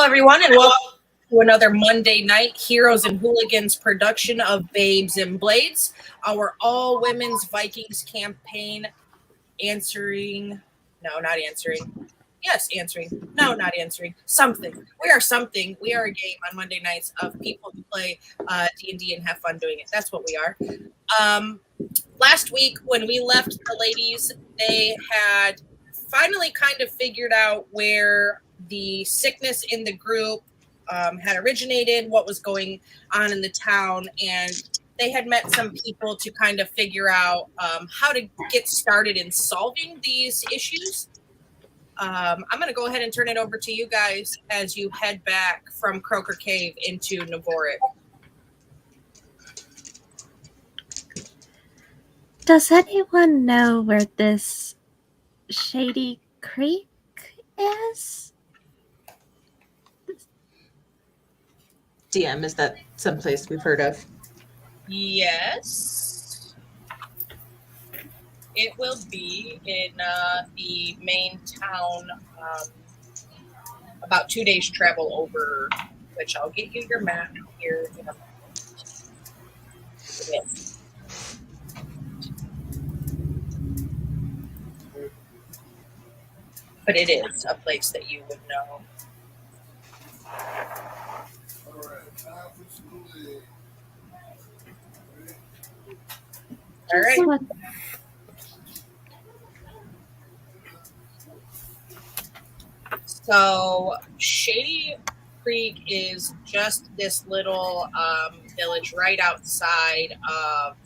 everyone, and welcome to another Monday night Heroes and Hooligans production of Babes and Blades, our all women's Vikings campaign. Answering. Not answering. Something. We are something. We are a game on Monday nights of people who play D&D and have fun doing it. That's what we are. Last week, when we left the ladies, they had finally kind of figured out where the sickness in the group had originated, what was going on in the town, and they had met some people to kind of figure out how to get started in solving these issues. I'm going to go ahead and turn it over to you guys as you head back from Croaker Cave into Navoric. Does anyone know where this Shady Creek is? DM, is that someplace we've heard of? Yes. It will be in the main town, about 2 days travel over, which I'll get you your map here in a moment. Yes. But it is a place that you would know. All right. So Shady Creek is just this little village right outside of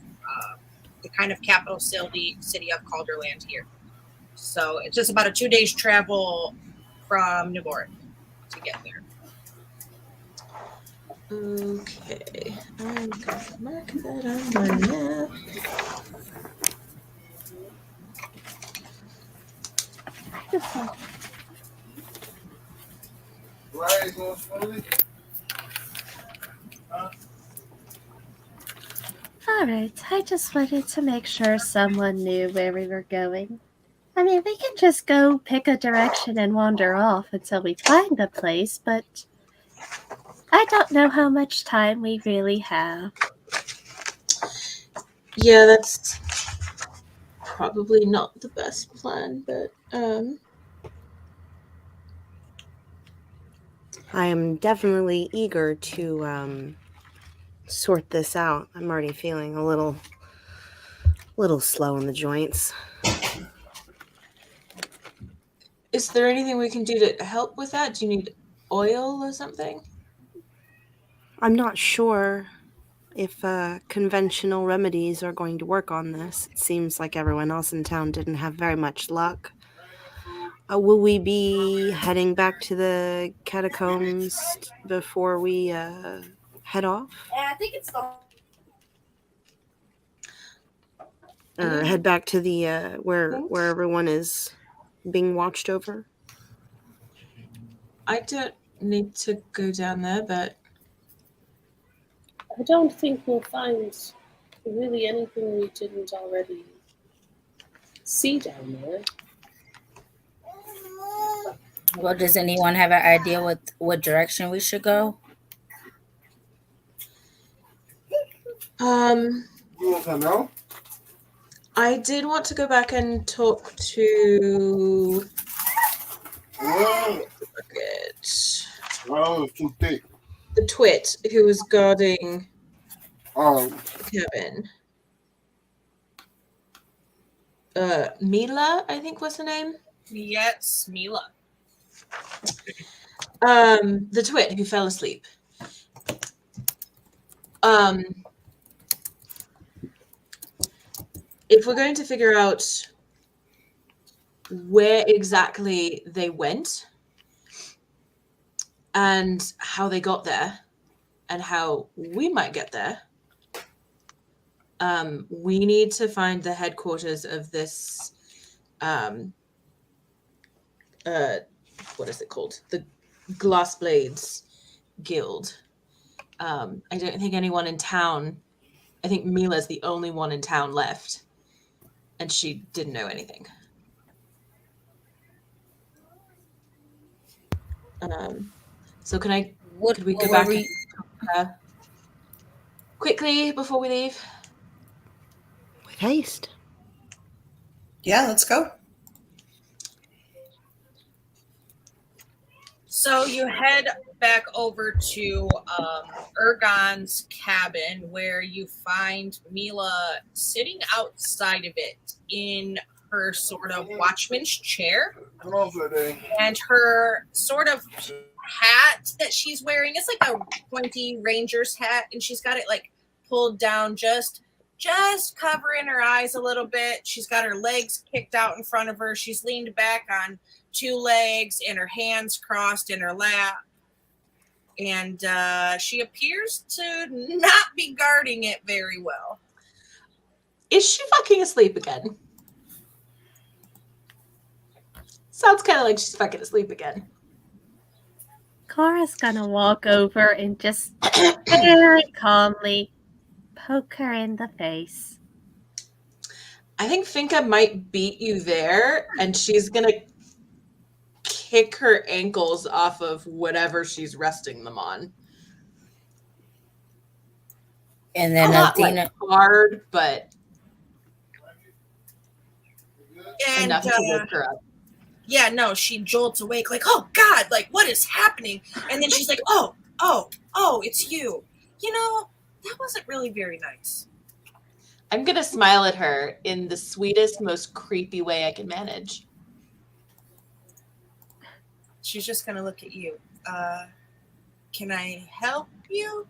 the kind of capital city of Calderland here. So it's just about a 2 days travel from Navoric to get there. Okay, I'm going to mark that on my map. Alright, I just wanted to make sure someone knew where we were going. I mean, we can just go pick a direction and wander off until we find the place, but I don't know how much time we really have. Yeah, that's probably not the best plan, but I am definitely eager to sort this out. I'm already feeling a little slow in the joints. is there anything we can do to help with that? Do you need oil or something? I'm not sure if conventional remedies are going to work on this. It seems like everyone else in town didn't have very much luck. Will we be heading back to the catacombs before we head off? I think it's the... Or head back to the where everyone is being watched over? I don't need to go down there, but I don't think we'll find really anything we didn't already see down there. Well, does anyone have an idea what direction we should go? You want to know? I did want to go back and talk to Oh, it's too thick. the twit who was guarding Oh, the cabin. Mila, I think was her name. Yes, Mila. The twit who fell asleep. If we're going to figure out where exactly they went and how they got there and how we might get there, we need to find the headquarters of this what is it called? The Glassblades Guild. I don't think anyone in town, I think Mila's the only one in town left, and she didn't know anything. So could we What go were back we? quickly before we leave? With haste. Yeah, let's go. So you head back over to Ergon's cabin, where you find Mila sitting outside of it in her sort of watchman's chair, Come on for a day. and her sort of hat that she's wearing is like a pointy ranger's hat, and she's got it like pulled down just covering her eyes a little bit. She's got her legs kicked out in front of her. She's leaned back on two legs and her hands crossed in her lap, and she appears to not be guarding it very well. Is she fucking asleep again? Sounds kind of like she's fucking asleep again. Cora's gonna walk over and just very calmly poke her in the face. I think Finka might beat you there, and she's gonna kick her ankles off of whatever she's resting them on. And then Not Athena. like hard, but And enough to wake her up. yeah, no, she jolts awake like, oh God, like what is happening? And then she's like, oh, it's you. You know, that wasn't really very nice. I'm gonna smile at her in the sweetest, most creepy way I can manage. She's just gonna look at you. Can I help you?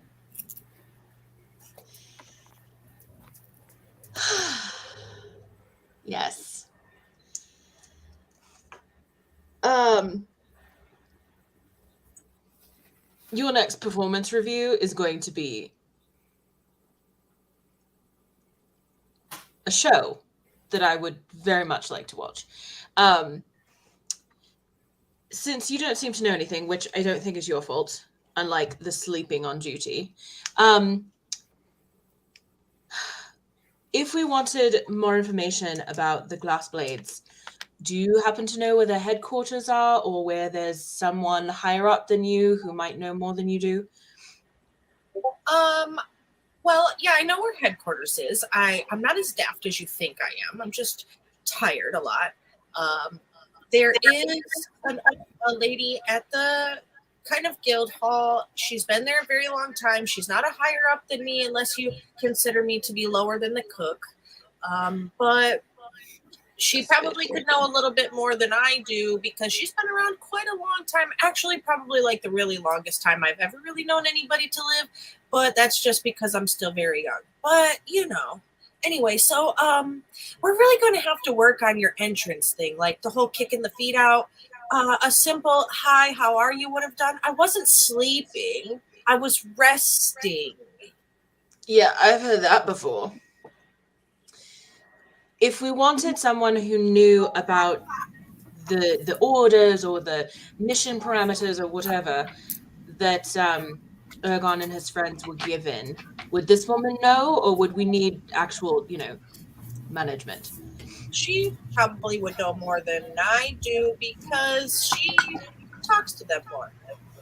Yes. Your next performance review is going to be a show that I would very much like to watch. Since you don't seem to know anything, which I don't think is your fault, unlike the sleeping on duty, if we wanted more information about the glass blades, do you happen to know where their headquarters are, or where there's someone higher up than you who might know more than you do? Well, yeah, I know where headquarters is. I'm not as daft as you think I am. I'm just tired a lot. There is a lady at the kind of guild hall. She's been there a very long time. She's not a higher up than me, unless you consider me to be lower than the cook. But she probably could know a little bit more than I do, because she's been around quite a long time. Actually, probably like the really longest time I've ever really known anybody to live. But that's just because I'm still very young. But, you know. Anyway, so we're really going to have to work on your entrance thing, like the whole kicking the feet out. A simple hi, how are you would have done. I wasn't sleeping. I was resting. Yeah, I've heard that before. If we wanted someone who knew about the orders or the mission parameters or whatever that Ergon and his friends were given, would this woman know, or would we need actual, management? She probably would know more than I do, because she talks to them more.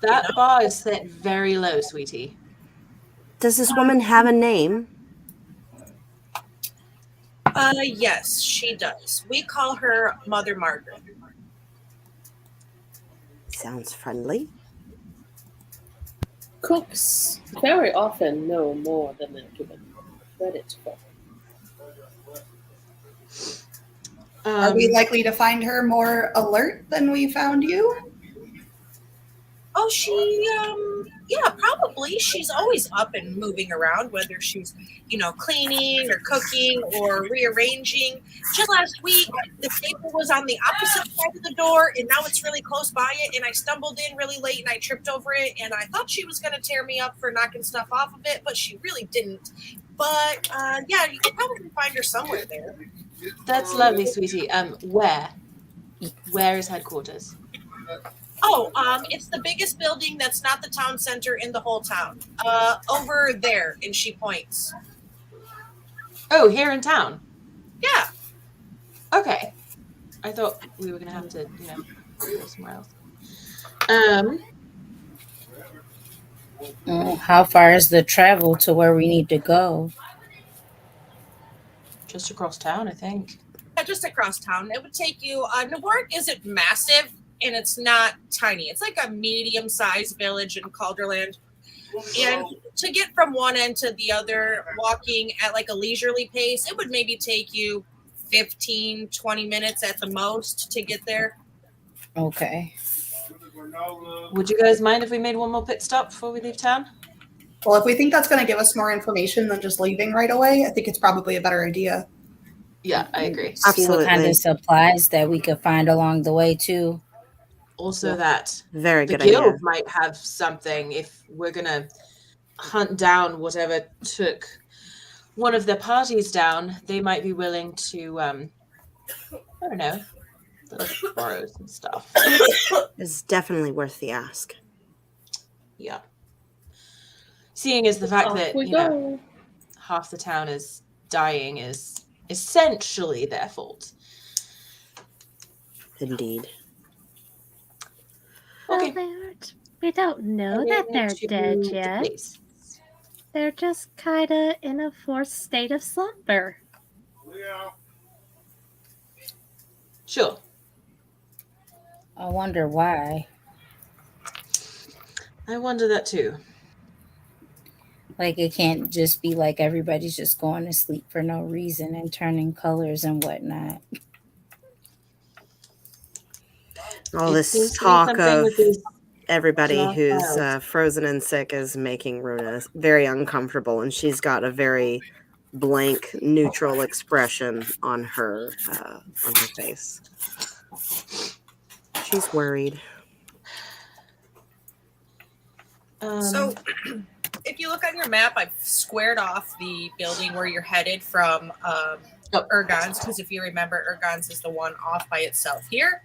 That bar is set very low, sweetie. Does this woman have a name? Yes, she does. We call her Mother Margaret. Sounds friendly. Cooks very often know more than they're given credit for. Are we likely to find her more alert than we found you? Oh, yeah, probably. She's always up and moving around, whether she's, cleaning or cooking or rearranging. Just last week, the table was on the opposite side of the door, and now it's really close by it, and I stumbled in really late, and I tripped over it, and I thought she was going to tear me up for knocking stuff off of it, but she really didn't. But, yeah, you can probably find her somewhere there. That's lovely, sweetie. Where? Where is headquarters? Oh, it's the biggest building that's not the town center in the whole town. Over there, and she points. Oh, here in town? Yeah. Okay. I thought we were going to have to, go somewhere else. How far is the travel to where we need to go? Just across town, I think. Just across town. It would take you. Newark isn't massive, and it's not tiny. It's like a medium-sized village in Calderland. And to get from one end to the other, walking at like a leisurely pace, it would maybe take you 15, 20 minutes at the most to get there. Okay. Would you guys mind if we made one more pit stop before we leave town? Well, if we think that's going to give us more information than just leaving right away, I think it's probably a better idea. Yeah, I agree. See what kind Absolutely. of supplies that we could find along the way too. Also, that Very the good guild idea. might have something if we're gonna hunt down whatever took one of the parties down. They might be willing to, I don't know, borrow some stuff. It's definitely worth the ask. Yeah. Seeing as the fact Off that we you know go. half the town is dying is essentially their fault. Indeed. Okay. Well, we don't know that they're To dead the yet. place. They're just kinda in a forced state of slumber. Sure. I wonder why. I wonder that too. Like it can't just be like everybody's just going to sleep for no reason and turning colors and whatnot. All It this seems to be talk something of with these everybody small who's files. frozen and sick is making Runa very uncomfortable, and she's got a very blank, neutral expression on her face. She's worried. So, if you look on your map, I've squared off the building where you're headed from Ergon's, because if you remember, Ergon's is the one off by itself here.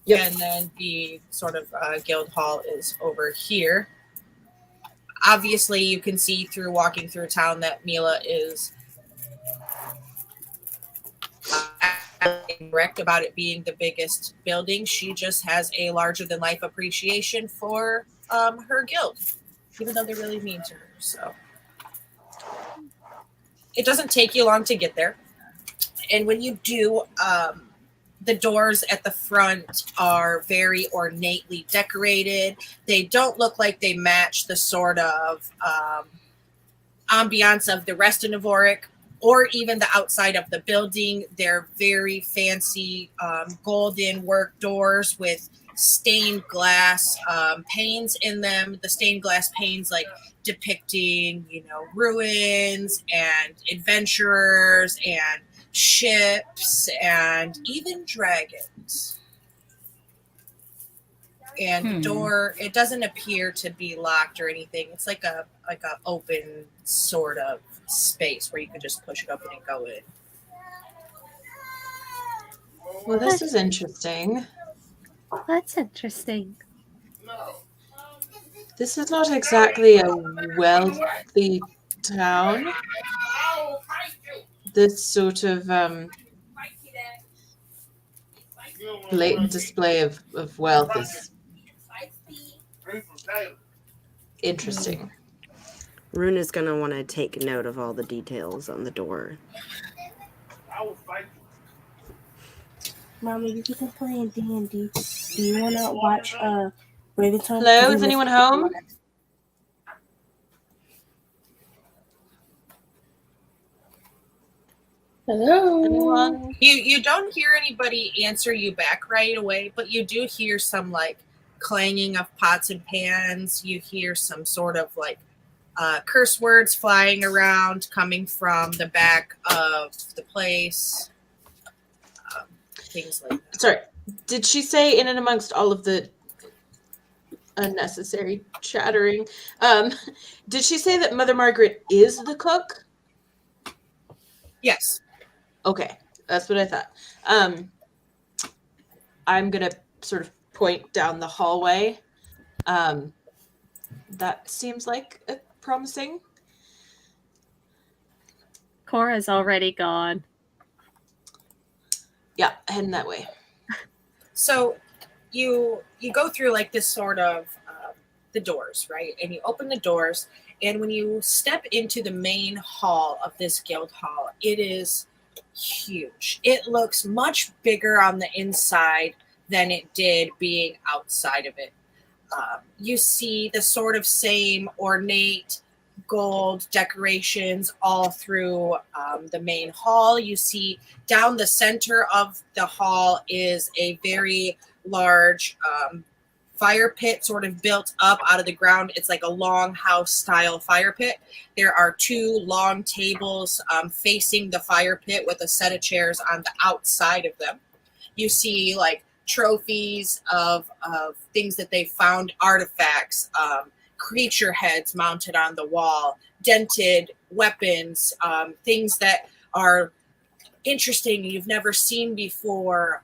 Yep. And then the sort of guild hall is over here. Obviously, you can see through walking through town that Mila is correct about it being the biggest building. She just has a larger than life appreciation for her guild, even though they're really mean to her. So it doesn't take you long to get there. And when you do, the doors at the front are very ornately decorated. They don't look like they match the sort of ambiance of the rest of Navoric or even the outside of the building. They're very fancy golden work doors with stained glass panes in them. The stained glass panes like depicting, ruins and adventurers and ships and even dragons. And the door, it doesn't appear to be locked or anything. It's like a open sort of space where you can just push it open and go in. Well, this is interesting. That's interesting. This is not exactly a wealthy town. This sort of blatant display of wealth is interesting. Rune is going to want to take note of all the details on the door. Mommy, you can play in D&D. Do you want to watch Raven's Hello, is anyone home? Hello. Anyone? You don't hear anybody answer you back right away, but you do hear some like clanging of pots and pans. You hear some sort of like curse words flying around coming from the back of the place. Things like that. Sorry, did she say in and amongst all of the unnecessary chattering, did she say that Mother Margaret is the cook? Yes. Okay, that's what I thought. I'm gonna sort of point down the hallway. That seems like a promising. Cora's already gone. Yeah, heading that way. So you go through like this sort of the doors, right? And you open the doors, and when you step into the main hall of this guild hall, it is huge. It looks much bigger on the inside than it did being outside of it. You see the sort of same ornate gold decorations all through the main hall. You see down the center of the hall is a very large fire pit sort of built up out of the ground. It's like a long house style fire pit. There are 2 long tables facing the fire pit with a set of chairs on the outside of them. You see like trophies of things that they found, artifacts, creature heads mounted on the wall, dented weapons, things that are interesting you've never seen before.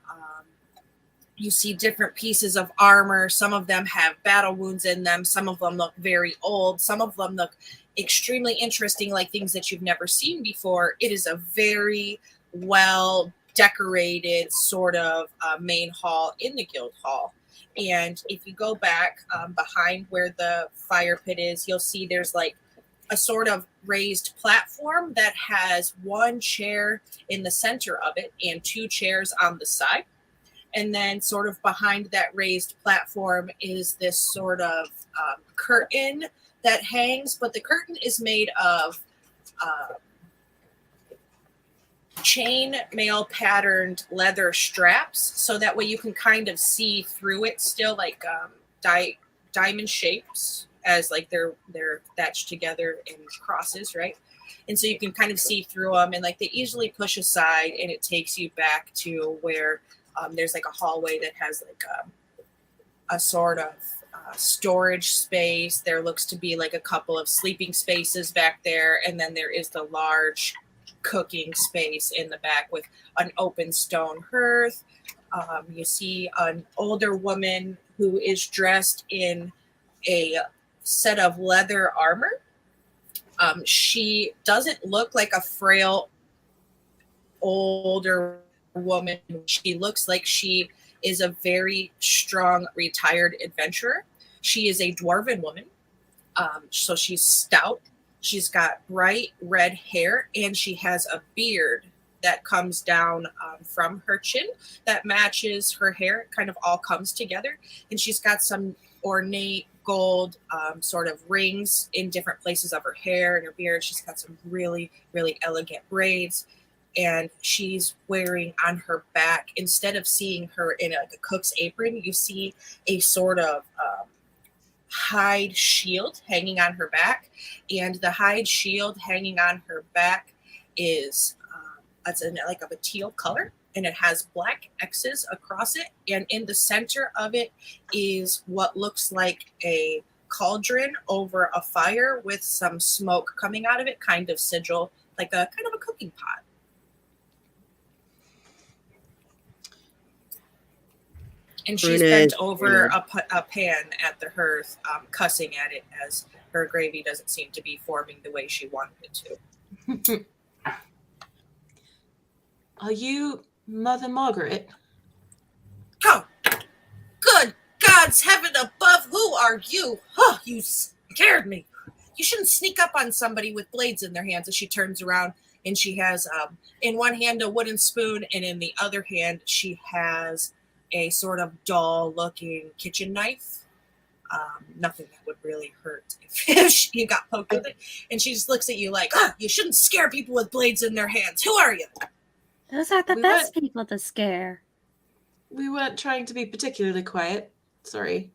You see different pieces of armor. Some of them have battle wounds in them. Some of them look very old. Some of them look extremely interesting, like things that you've never seen before. It is a very well decorated sort of main hall in the guild hall. And if you go back behind where the fire pit is, you'll see there's like a sort of raised platform that has 1 chair in the center of it and 2 chairs on the side. And then sort of behind that raised platform is this sort of curtain that hangs, but the curtain is made of chain mail patterned leather straps, so that way you can kind of see through it still, like diamond shapes, as like they're thatched together in crosses, right? And so you can kind of see through them, and like they easily push aside, and it takes you back to where there's like a hallway that has like a sort of storage space. There looks to be like a couple of sleeping spaces back there, and then there is the large cooking space in the back with an open stone hearth. You see an older woman who is dressed in a set of leather armor. She doesn't look like a frail older woman. She looks like she is a very strong retired adventurer. She is a dwarven woman. So she's stout. She's got bright red hair, and she has a beard that comes down from her chin that matches her hair. It kind of all comes together. And she's got some ornate gold sort of rings in different places of her hair and her beard. She's got some really, really elegant braids. And she's wearing on her back, instead of seeing her in a cook's apron, you see a sort of hide shield hanging on her back. And the hide shield hanging on her back is it's like of a teal color, and it has black X's across it. And in the center of it is what looks like a cauldron over a fire with some smoke coming out of it, kind of sigil, like a kind of a cooking pot. And she's bent over a pan at the hearth, cussing at it as her gravy doesn't seem to be forming the way she wanted it to. Are you Mother Margaret? Oh, good gods, heaven above, who are you? Oh, you scared me. You shouldn't sneak up on somebody with blades in their hands. As she turns around, and she has in one hand a wooden spoon, and in the other hand she has a sort of dull-looking kitchen knife. Nothing that would really hurt if you got poked with it. And she just looks at you like, you shouldn't scare people with blades in their hands. Who are you? Those are the best people to scare. We weren't trying to be particularly quiet. Sorry.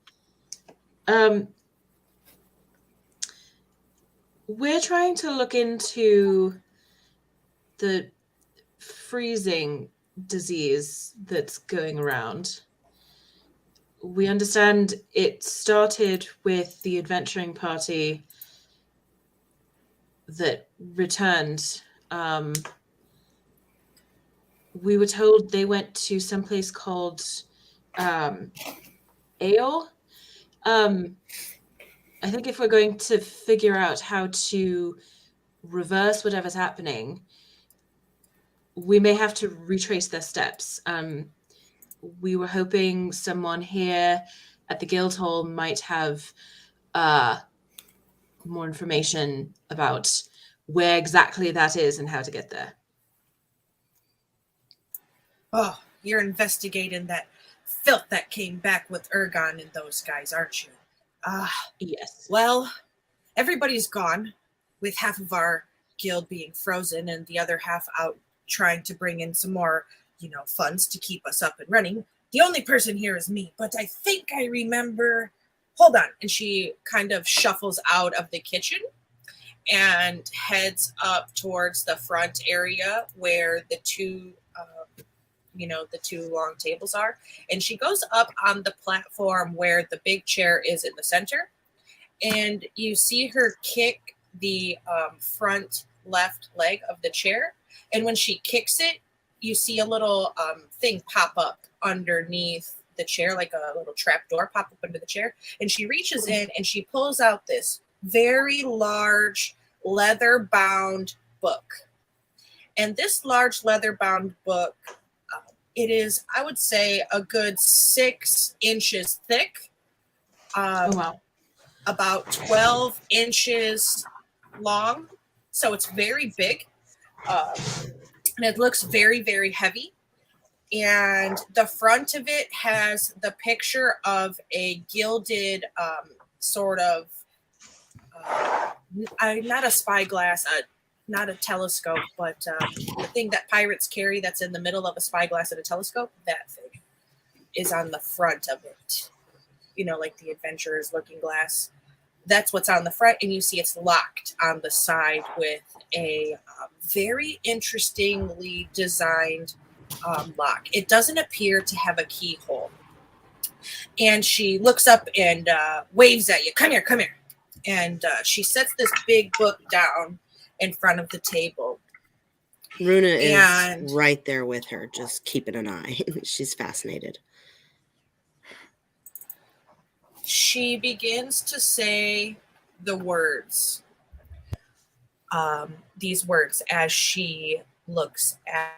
We're trying to look into the freezing disease that's going around. We understand it started with the adventuring party that returned. We were told they went to someplace called Ale. I think if we're going to figure out how to reverse whatever's happening, we may have to retrace their steps. We were hoping someone here at the Guildhall might have more information about where exactly that is and how to get there. Oh, you're investigating that filth that came back with Ergon and those guys, aren't you? Yes. Well, everybody's gone, with half of our guild being frozen and the other half out trying to bring in some more, funds to keep us up and running. The only person here is me, but I think I remember. Hold on. And she kind of shuffles out of the kitchen and heads up towards the front area where the two long tables are. And she goes up on the platform where the big chair is in the center. And you see her kick the front left leg of the chair. And when she kicks it, you see a little thing pop up underneath the chair, like a little trap door pop up under the chair. And she reaches in and she pulls out this very large leather-bound book. And this large leather-bound book, it is, I would say, a good 6 inches thick. Oh, wow. About 12 inches long. So it's very big. And it looks very, very heavy. And the front of it has the picture of a gilded sort of, not a spyglass, not a telescope, but the thing that pirates carry that's in the middle of a spyglass and a telescope, that thing is on the front of it. Like the adventurer's looking glass. That's what's on the front, and you see it's locked on the side with a very interestingly designed lock. It doesn't appear to have a keyhole. And she looks up and waves at you. Come here, come here. And she sets this big book down in front of the table. Runa is right there with her, just keeping an eye. She's fascinated. She begins to say the words, these words, as she looks at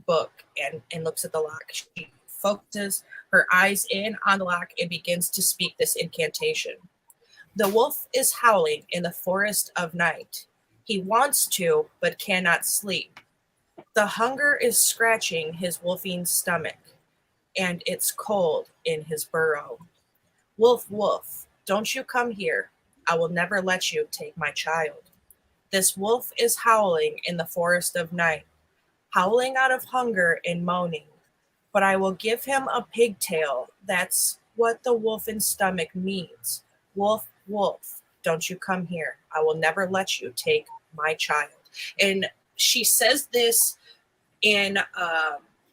book and looks at the lock. She focuses her eyes in on the lock and begins to speak this incantation. The wolf is howling in the forest of night. He wants to, but cannot sleep. The hunger is scratching his wolfing stomach, and it's cold in his burrow. Wolf, wolf, don't you come here. I will never let you take my child. This wolf is howling in the forest of night, howling out of hunger and moaning. But I will give him a pigtail. That's what the wolfin stomach needs. Wolf, wolf, don't you come here. I will never let you take my child. And she says this in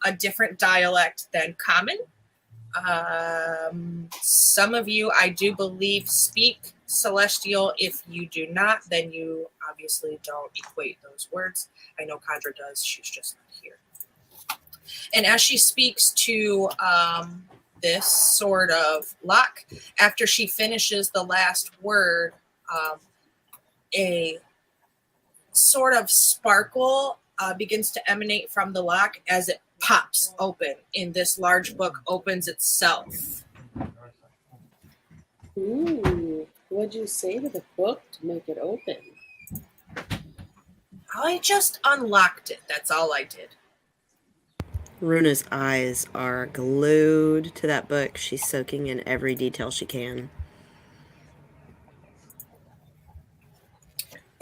a different dialect than common. Some of you, I do believe, speak Celestial. If you do not, then you obviously don't equate those words. I know Condra does. She's just not here. And as she speaks to this sort of lock, after she finishes the last word, a sort of sparkle begins to emanate from the lock as it pops open, and this large book opens itself. Ooh, what'd you say to the book to make it open? I just unlocked it. That's all I did. Runa's eyes are glued to that book. She's soaking in every detail she can.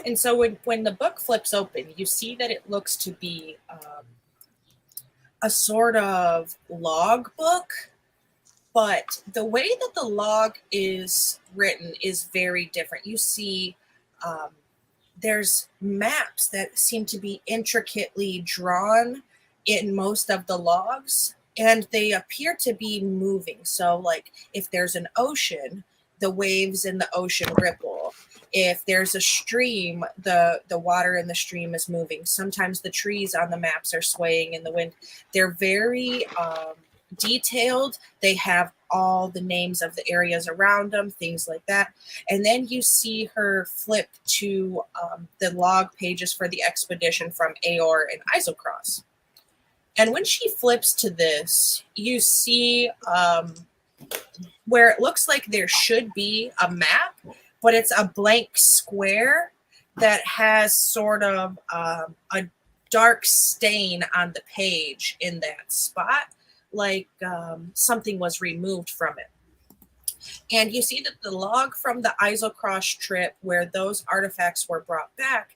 And so when the book flips open, you see that it looks to be a sort of log book, but the way that the log is written is very different. You see there's maps that seem to be intricately drawn in most of the logs, and they appear to be moving. So like if there's an ocean, the waves in the ocean ripple. If there's a stream, the water in the stream is moving. Sometimes the trees on the maps are swaying in the wind. They're very detailed. They have all the names of the areas around them, things like that. And then you see her flip to the log pages for the expedition from Aor and Isocross. And when she flips to this, you see where it looks like there should be a map, but it's a blank square that has sort of a dark stain on the page in that spot, like something was removed from it. And you see that the log from the Isocross trip where those artifacts were brought back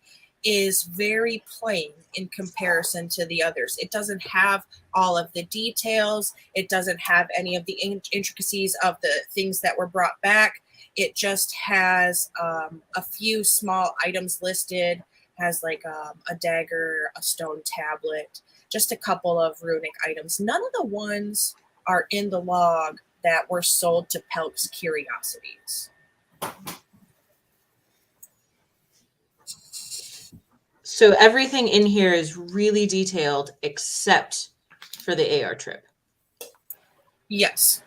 is very plain in comparison to the others. It doesn't have all of the details. It doesn't have any of the intricacies of the things that were brought back. It just has a few small items listed, has like a dagger, a stone tablet, just a couple of runic items. None of the ones are in the log that were sold to Pelk's Curiosities. So everything in here is really detailed except for the AR trip. Yes.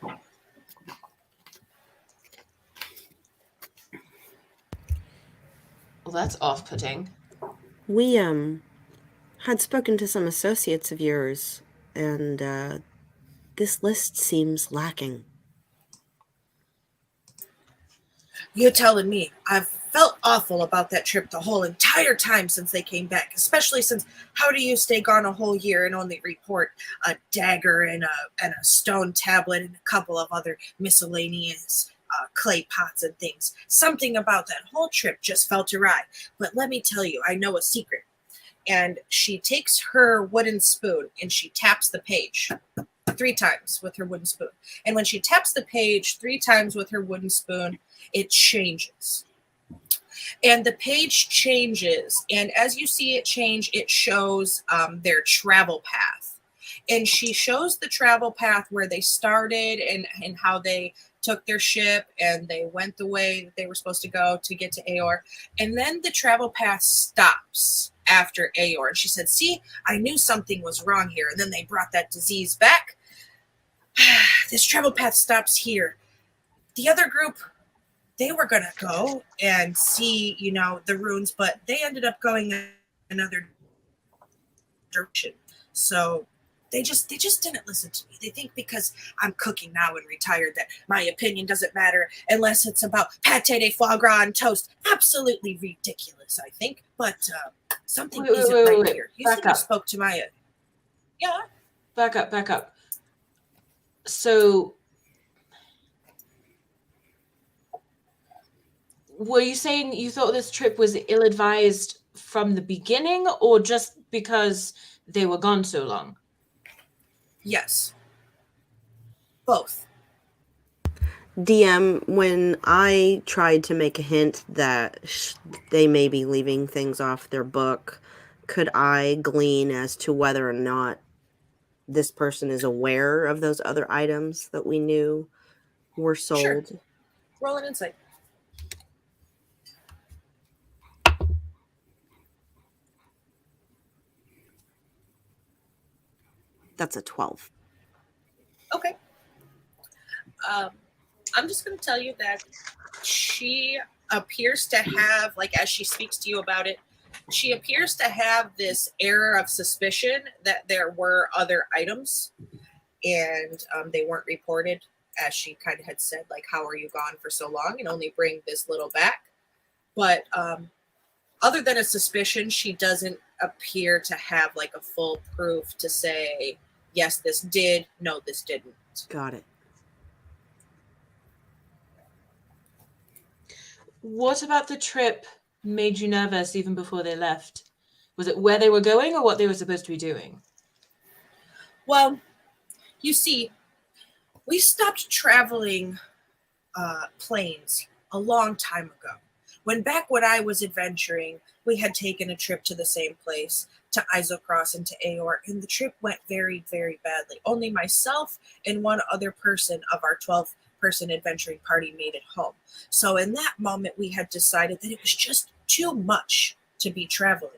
Well, that's off-putting. We had spoken to some associates of yours, and this list seems lacking. You're telling me. I've felt awful about that trip the whole entire time since they came back, especially since how do you stay gone a whole year and only report a dagger and a stone tablet and a couple of other miscellaneous clay pots and things. Something about that whole trip just felt awry. But let me tell you, I know a secret. And she takes her wooden spoon and she taps the page 3 times with her wooden spoon. And when she taps the page 3 times with her wooden spoon, it changes. And the page changes. And as you see it change, it shows their travel path. And she shows the travel path where they started and how they took their ship and they went the way that they were supposed to go to get to Aor. And then the travel path stops after Aor. And she said, see, I knew something was wrong here. And then they brought that disease back. This travel path stops here. The other group, they were going to go and see, the runes, but they ended up going another direction. So they just didn't listen to me. They think because I'm cooking now and retired that my opinion doesn't matter unless it's about pate de foie gras and toast. Absolutely ridiculous, I think. But something isn't right here. You said you spoke to Maya. Yeah. Back up. So were you saying you thought this trip was ill-advised from the beginning or just because they were gone so long? Yes. Both. DM, when I tried to make a hint that they may be leaving things off their book, could I glean as to whether or not this person is aware of those other items that we knew were sold? Sure. Roll an insight. That's a 12. Okay. I'm just going to tell you that she appears to have, as she speaks to you about it, she appears to have this air of suspicion that there were other items and they weren't reported, as she kind of had said, how are you gone for so long and only bring this little back? But other than a suspicion, she doesn't appear to have a full proof to say, yes, this did, no, this didn't. Got it. What about the trip made you nervous even before they left? Was it where they were going or what they were supposed to be doing? Well, you see, we stopped traveling planes a long time ago. When I was adventuring, we had taken a trip to the same place, to Isocross and to Aor, and the trip went very, very badly. Only myself and one other person of our 12-person adventuring party made it home. So in that moment, we had decided that it was just too much to be traveling.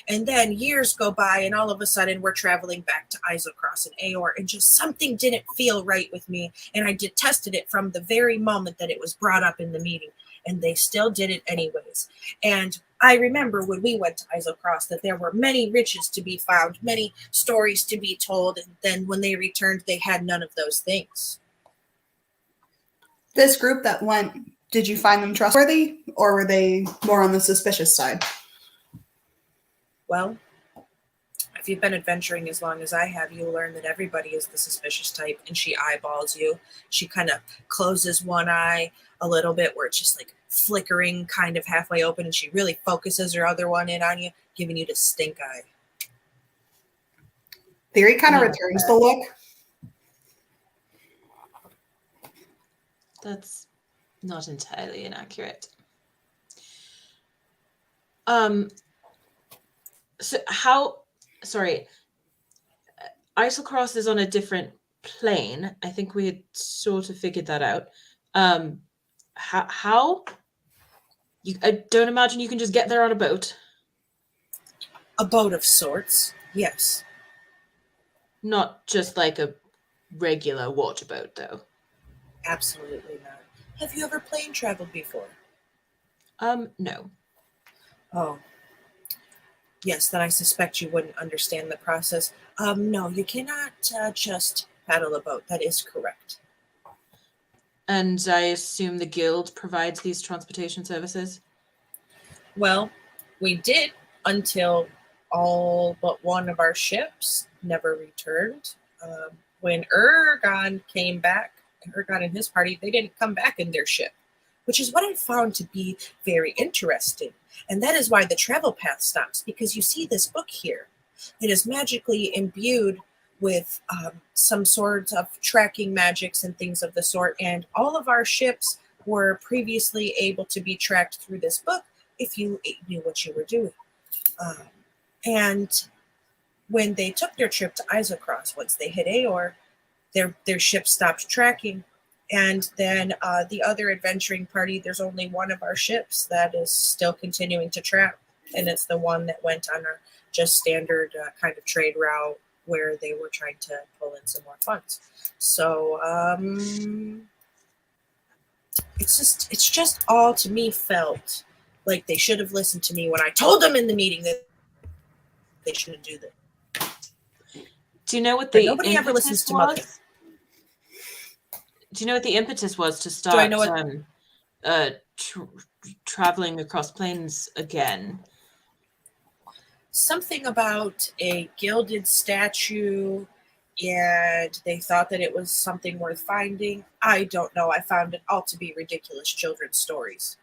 And then years go by, and all of a sudden, we're traveling back to Isocross and Aor, and just something didn't feel right with me, and I detested it from the very moment that it was brought up in the meeting. And they still did it anyways. And I remember when we went to Isocross that there were many riches to be found, many stories to be told. And then when they returned, they had none of those things. This group that went, did you find them trustworthy, or were they more on the suspicious side? Well, if you've been adventuring as long as I have, you'll learn that everybody is the suspicious type, and she eyeballs you. She kind of closes one eye a little bit where it's just like flickering kind of halfway open, and she really focuses her other one in on you, giving you the stink eye. Theory kind of returns the look. That's not entirely inaccurate. Sorry, Islecross is on a different plane. I think we had sort of figured that out. How? I don't imagine you can just get there on a boat. A boat of sorts, yes. Not just like a regular water boat, though. Absolutely not. Have you ever plane traveled before? No. Oh. Yes, then I suspect you wouldn't understand the process. No, you cannot just paddle a boat. That is correct. And I assume the guild provides these transportation services? Well, we did until all but one of our ships never returned. When Ergon came back, Ergon and his party, they didn't come back in their ship, which is what I found to be very interesting. And that is why the travel path stops, because you see this book here. It is magically imbued with some sorts of tracking magics and things of the sort. And all of our ships were previously able to be tracked through this book if you knew what you were doing. And when they took their trip to Isocross, once they hit Aor, their ship stopped tracking. And then the other adventuring party, there's only one of our ships that is still continuing to track. And it's the one that went on our just standard kind of trade route where they were trying to pull in some more funds. So it's just all to me felt like they should have listened to me when I told them in the meeting that they shouldn't do that. Do you know what But nobody ever listens to mother. Do you know what the impetus was to start traveling across planes again? Something about a gilded statue, and they thought that it was something worth finding. I don't know. I found it all to be ridiculous children's stories.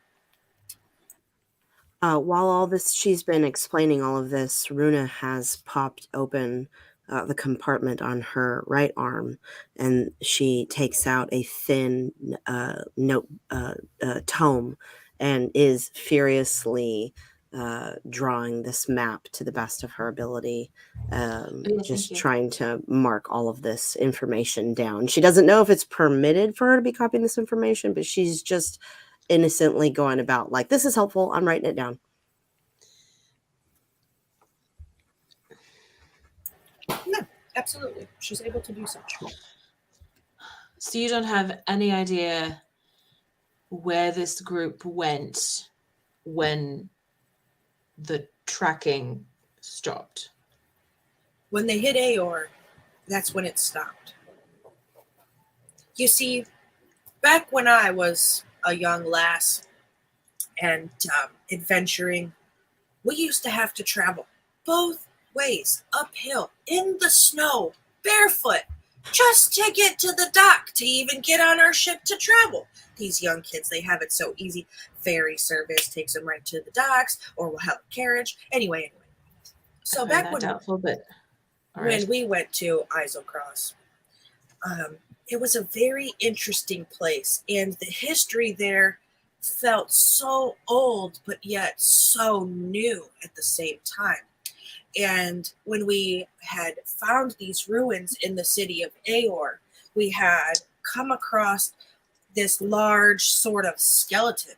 While all this, she's been explaining all of this, Runa has popped open the compartment on her right arm, and she takes out a thin tome and is furiously drawing this map to the best of her ability, just trying to mark all of this information down. She doesn't know if it's permitted for her to be copying this information, but she's just innocently going about like, this is helpful, I'm writing it down. No, absolutely. She's able to do such. So you don't have any idea where this group went when the tracking stopped? When they hit Aor, that's when it stopped. You see, back when I was a young lass and adventuring, we used to have to travel both ways, uphill, in the snow, barefoot, just to get to the dock to even get on our ship to travel. These young kids, they have it so easy. Ferry service takes them right to the docks, or we'll have a carriage. Anyway. So back when we went to Isocross, it was a very interesting place, and the history there felt so old, but yet so new at the same time. And when we had found these ruins in the city of Aor, we had come across this large sort of skeleton.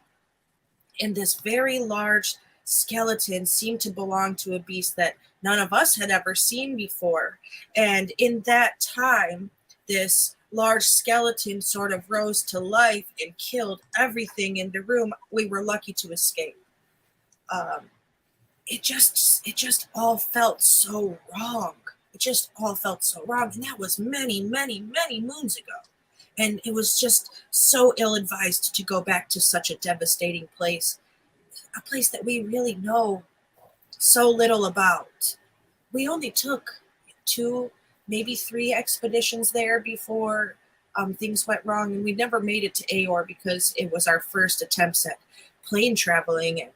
And this very large skeleton seemed to belong to a beast that none of us had ever seen before. And in that time, this large skeleton sort of rose to life and killed everything in the room. We were lucky to escape. It just all felt so wrong. It just all felt so wrong. And that was many, many, many moons ago. And it was just so ill-advised to go back to such a devastating place, a place that we really know so little about. We only took 2, maybe 3 expeditions there before things went wrong, and we never made it to Aor because it was our first attempts at plane traveling,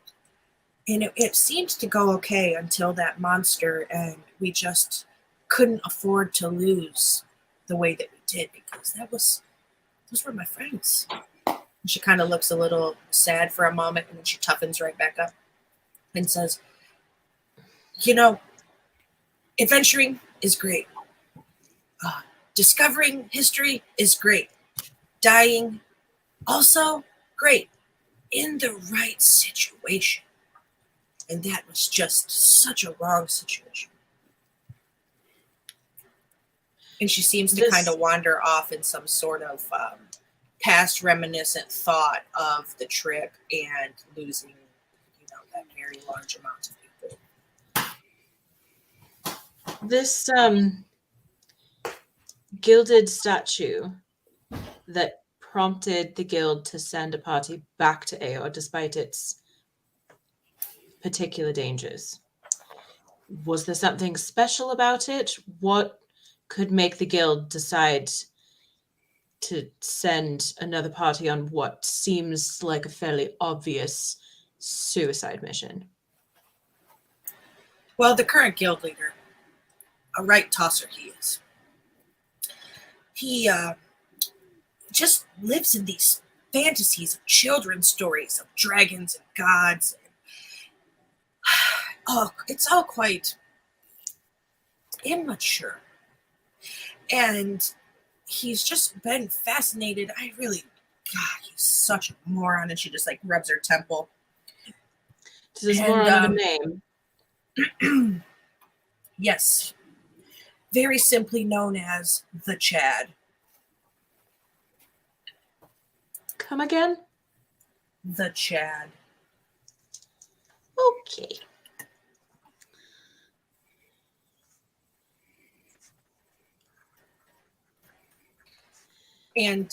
and it seemed to go okay until that monster, and we just couldn't afford to lose the way that we did, because those were my friends. And she kind of looks a little sad for a moment, and then she toughens right back up and says, adventuring is great. Discovering history is great. Dying, also great, in the right situation. And that was just such a wrong situation. And she seems to kind of wander off in some sort of past reminiscent thought of the trip and losing, that very large amount of people. This gilded statue that prompted the guild to send a party back to Aor despite its particular dangers. Was there something special about it? What could make the guild decide to send another party on what seems like a fairly obvious suicide mission? Well, the current guild leader, a right tosser he is. He just lives in these fantasies of children's stories of dragons and gods. It's all quite immature. And he's just been fascinated. God, he's such a moron. And she just rubs her temple. Does this moron have a name? Yes. Very simply known as the Chad. Come again? The Chad. Okay. And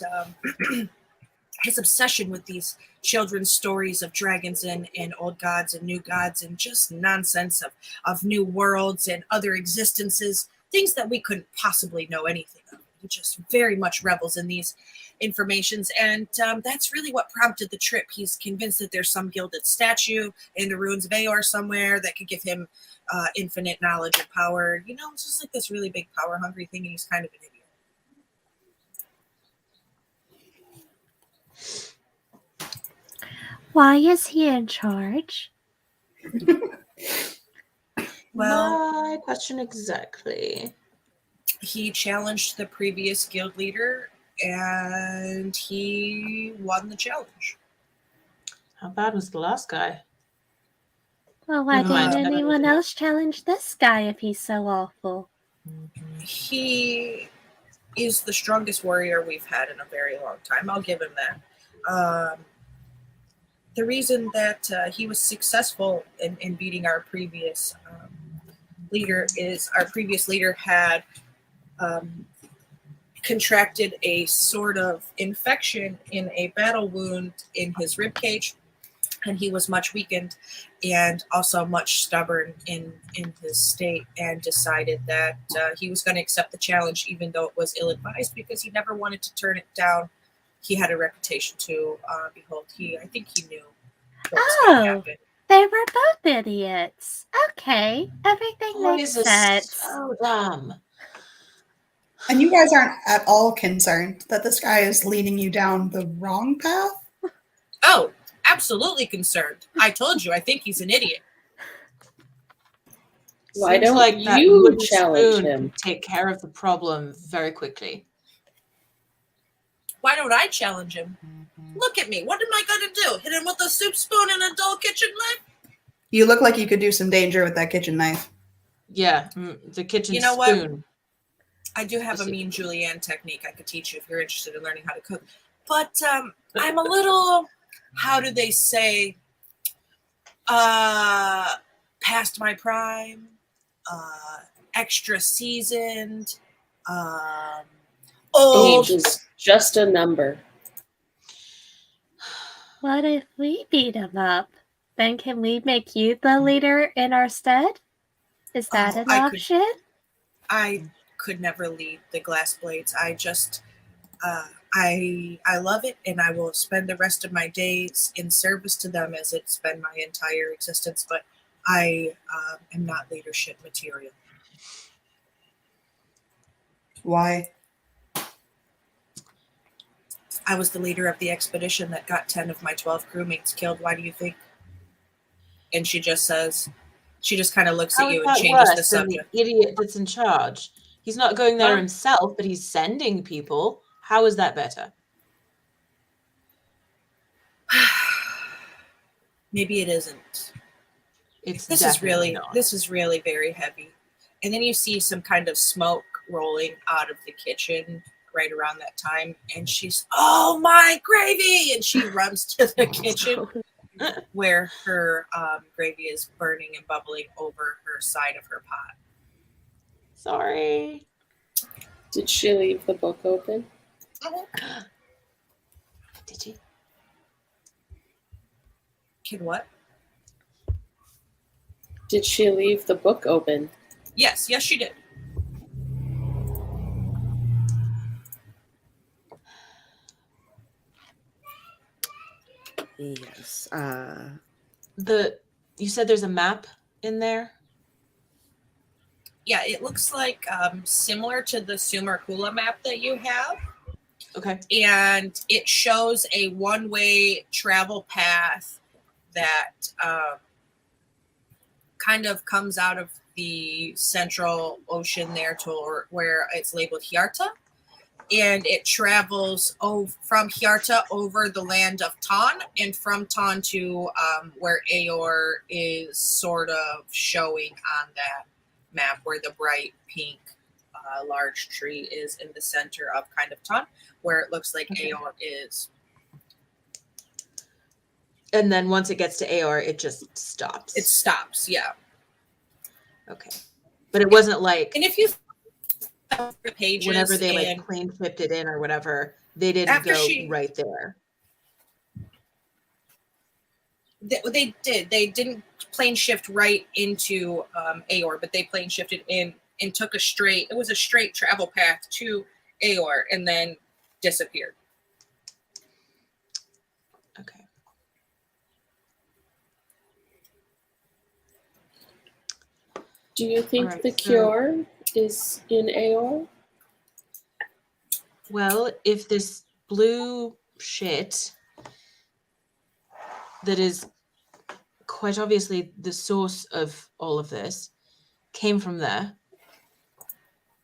his obsession with these children's stories of dragons and old gods and new gods and just nonsense of new worlds and other existences, things that we couldn't possibly know anything of. He just very much revels in these informations, and that's really what prompted the trip. He's convinced that there's some gilded statue in the ruins of Aor somewhere that could give him infinite knowledge and power. It's just like this really big power-hungry thing, and he's kind of an idiot. Why is he in charge? Well, my question exactly. He challenged the previous guild leader, and he won the challenge. How bad was the last guy? Well, why Never mind, didn't never anyone mind. else challenge this guy if he's so awful? He is the strongest warrior we've had in a very long time. I'll give him that. The reason that he was successful in beating our previous leader is our previous leader had contracted a sort of infection in a battle wound in his rib cage, and he was much weakened and also much stubborn in his state, and decided that he was going to accept the challenge even though it was ill-advised, because he never wanted to turn it down. He had a reputation to behold. I think he knew what was going to happen. They were both idiots. Okay, everything makes sense. So dumb. And you guys aren't at all concerned that this guy is leading you down the wrong path? Oh, absolutely concerned. I told you, I think he's an idiot. Why Seems don't like that you wooden challenge spoon him? would take care of the problem very quickly. Why don't I challenge him? Look at me. What am I going to do? Hit him with a soup spoon and a dull kitchen knife? You look like you could do some danger with that kitchen knife. Yeah, the kitchen You know what? spoon. I do have a mean Julienne technique I could teach you if you're interested in learning how to cook. But I'm a little, how do they say, past my prime, extra seasoned, Old. Age is just a number. What if we beat him up? Then can we make you the leader in our stead? Is that an option? I could never lead the Glass Blades. I just, I love it, and I will spend the rest of my days in service to them as it's been my entire existence. But I am not leadership material. Why? I was the leader of the expedition that got 10 of my 12 crewmates killed. Why do you think? And she just says, she just kind of looks How at is you and that changes the worse than the subject. idiot that's in charge? He's not going there Huh? himself, but he's sending people. How is that better? Maybe it isn't. It's This is definitely not. this is really very heavy. And then you see some kind of smoke rolling out of the kitchen right around that time, and she's, oh my gravy, and she runs to the kitchen where her gravy is burning and bubbling over her side of her pot. Sorry. Did she leave the book open? Did you? Kid, what? Did she leave the book open? Yes, she did. Yes. You said there's a map in there? Yeah, it looks like similar to the Sumer-Kula map that you have. Okay. And it shows a one-way travel path that kind of comes out of the central ocean there to where it's labeled Hjarta. And it travels from Hjarta over the land of Ton, and from Ton to where Aor is sort of showing on that map, where the bright pink large tree is in the center of kind of Ton, where it looks like Aor is. And then once it gets to Aor, it just stops. It stops, yeah. Okay. But it wasn't like, and if you pages whenever they like plane flipped it in or whatever, they didn't go right there. They did. They didn't plane shift right into Aor, but they plane shifted in and took a straight travel path to Aor and then disappeared. Okay. Do you think Alright, the cure is in Aor? Well, if this blue shit that is quite obviously the source of all of this came from there,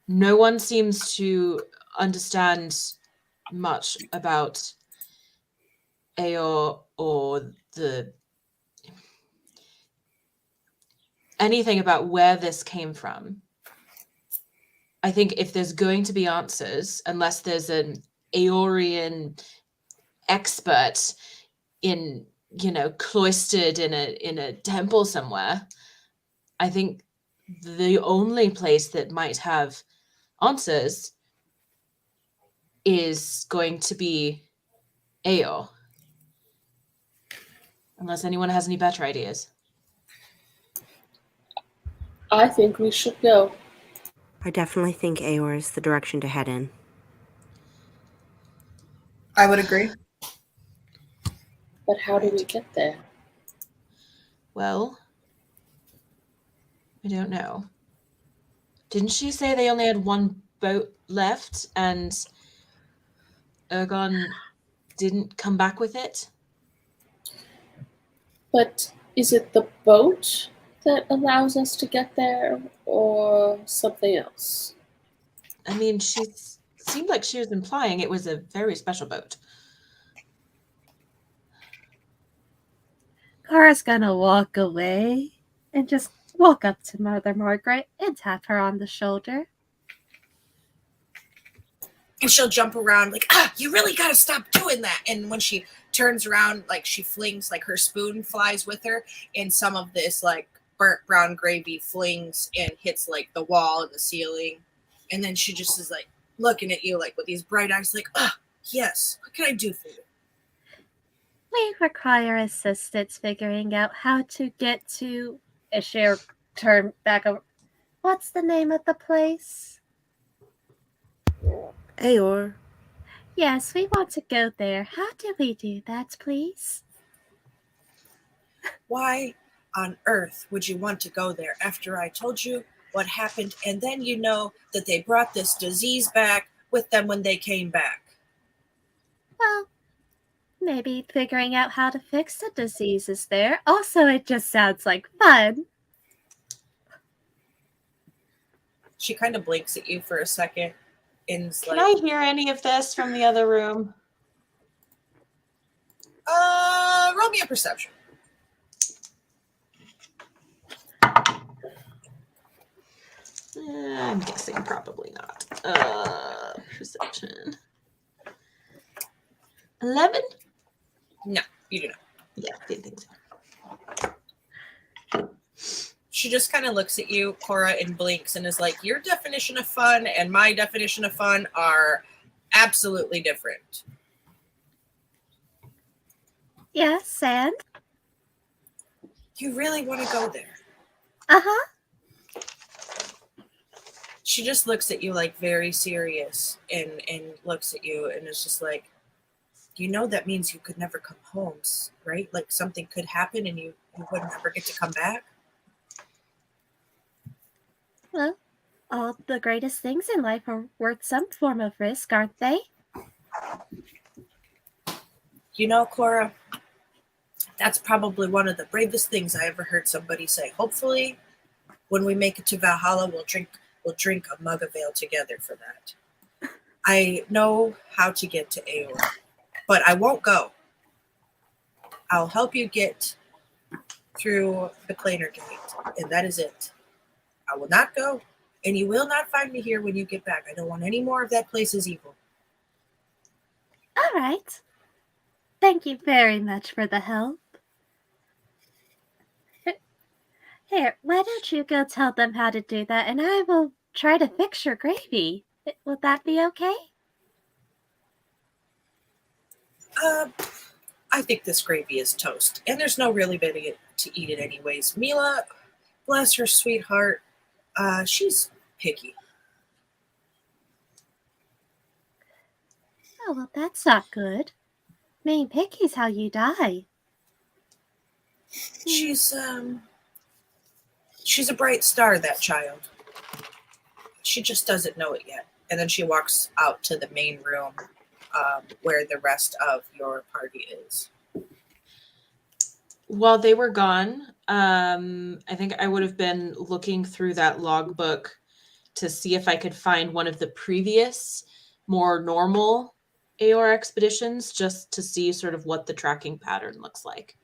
no one seems to understand much about Aor or anything about where this came from. I think if there's going to be answers, unless there's an Aorian expert in, cloistered in a temple somewhere, I think the only place that might have answers is going to be Aor. Unless anyone has any better ideas. I think we should go. I definitely think Aor is the direction to head in. I would agree. But how do we get there? Well, I don't know. Didn't she say they only had one boat left and Ergon didn't come back with it? But is it the boat that allows us to get there or something else? I mean, she seemed like she was implying it was a very special boat. Cara's gonna walk away and just walk up to Mother Margaret and tap her on the shoulder. And she'll jump around like, you really gotta stop doing that. And when she turns around, like she flings, like her spoon flies with her, and some of this like burnt brown gravy flings and hits like the wall and the ceiling. And then she just is like, looking at you like with these bright eyes, like, yes, what can I do for you? We require assistance figuring out how to get to a share turn back over. What's the name of the place? Aor. Yes, we want to go there. How do we do that, please? Why on earth would you want to go there after I told you what happened, and then you know that they brought this disease back with them when they came back? Well, maybe figuring out how to fix the disease is there. Also, it just sounds like fun. She kind of blinks at you for a second and is Can like, I hear any of this from the other room? roll me a perception. I'm guessing probably not. Perception. 11? No, you do not. Yeah, didn't think so. She just kind of looks at you, Cora, and blinks and is like, your definition of fun and my definition of fun are absolutely different. Yes, and? You really want to go there? Uh-huh. She just looks at you like very serious and looks at you and is just like, you know that means you could never come home, right? Like something could happen and you would never get to come back? Well, all the greatest things in life are worth some form of risk, aren't they? You know, Cora, that's probably one of the bravest things I ever heard somebody say. Hopefully, when we make it to Valhalla, we'll drink a mug of ale together for that. I know how to get to Aor, but I won't go. I'll help you get through the planar gate, and that is it. I will not go, and you will not find me here when you get back. I don't want any more of that place's evil. All right. Thank you very much for the help. Here, why don't you go tell them how to do that, and I will try to fix your gravy. Would that be okay? I think this gravy is toast, and there's no really way to eat it anyways. Mila, bless her sweetheart, she's picky. Oh, well, that's not good. Being picky's how you die. She's a bright star, that child. She just doesn't know it yet. And then she walks out to the main room where the rest of your party is. While they were gone, I think I would have been looking through that logbook to see if I could find one of the previous, more normal Aor expeditions, just to see sort of what the tracking pattern looks like.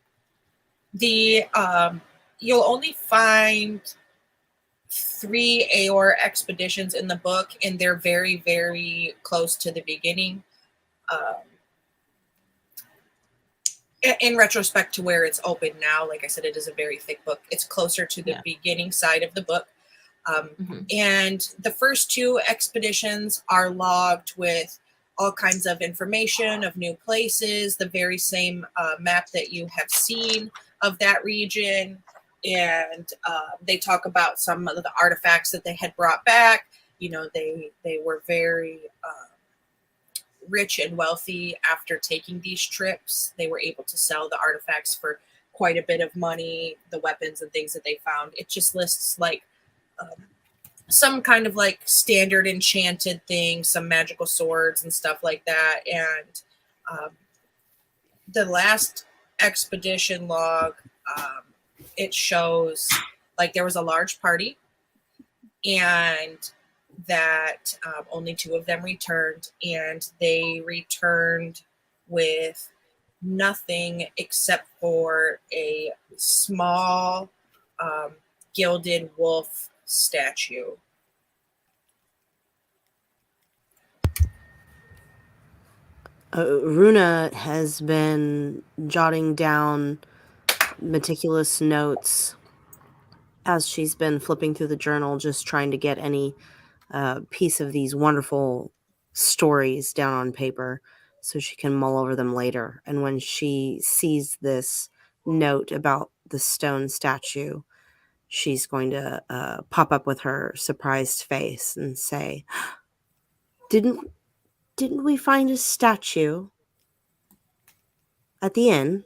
You'll only find 3 Aor expeditions in the book, and they're very, very close to the beginning. In retrospect to where it's open now, like I said, it is a very thick book. It's closer to the beginning side of the book. And the first 2 expeditions are logged with all kinds of information of new places, the very same map that you have seen of that region. And they talk about some of the artifacts that they had brought back. You know, they were very rich and wealthy after taking these trips. They were able to sell the artifacts for quite a bit of money, the weapons and things that they found. It just lists like some kind of like standard enchanted things, some magical swords and stuff like that. And the last expedition log, it shows like there was a large party and that only 2 of them returned, and they returned with nothing except for a small gilded wolf statue. Runa has been jotting down meticulous notes as she's been flipping through the journal, just trying to get any piece of these wonderful stories down on paper so she can mull over them later. And when she sees this note about the stone statue, she's going to pop up with her surprised face and say, Didn't we find a statue at the inn?"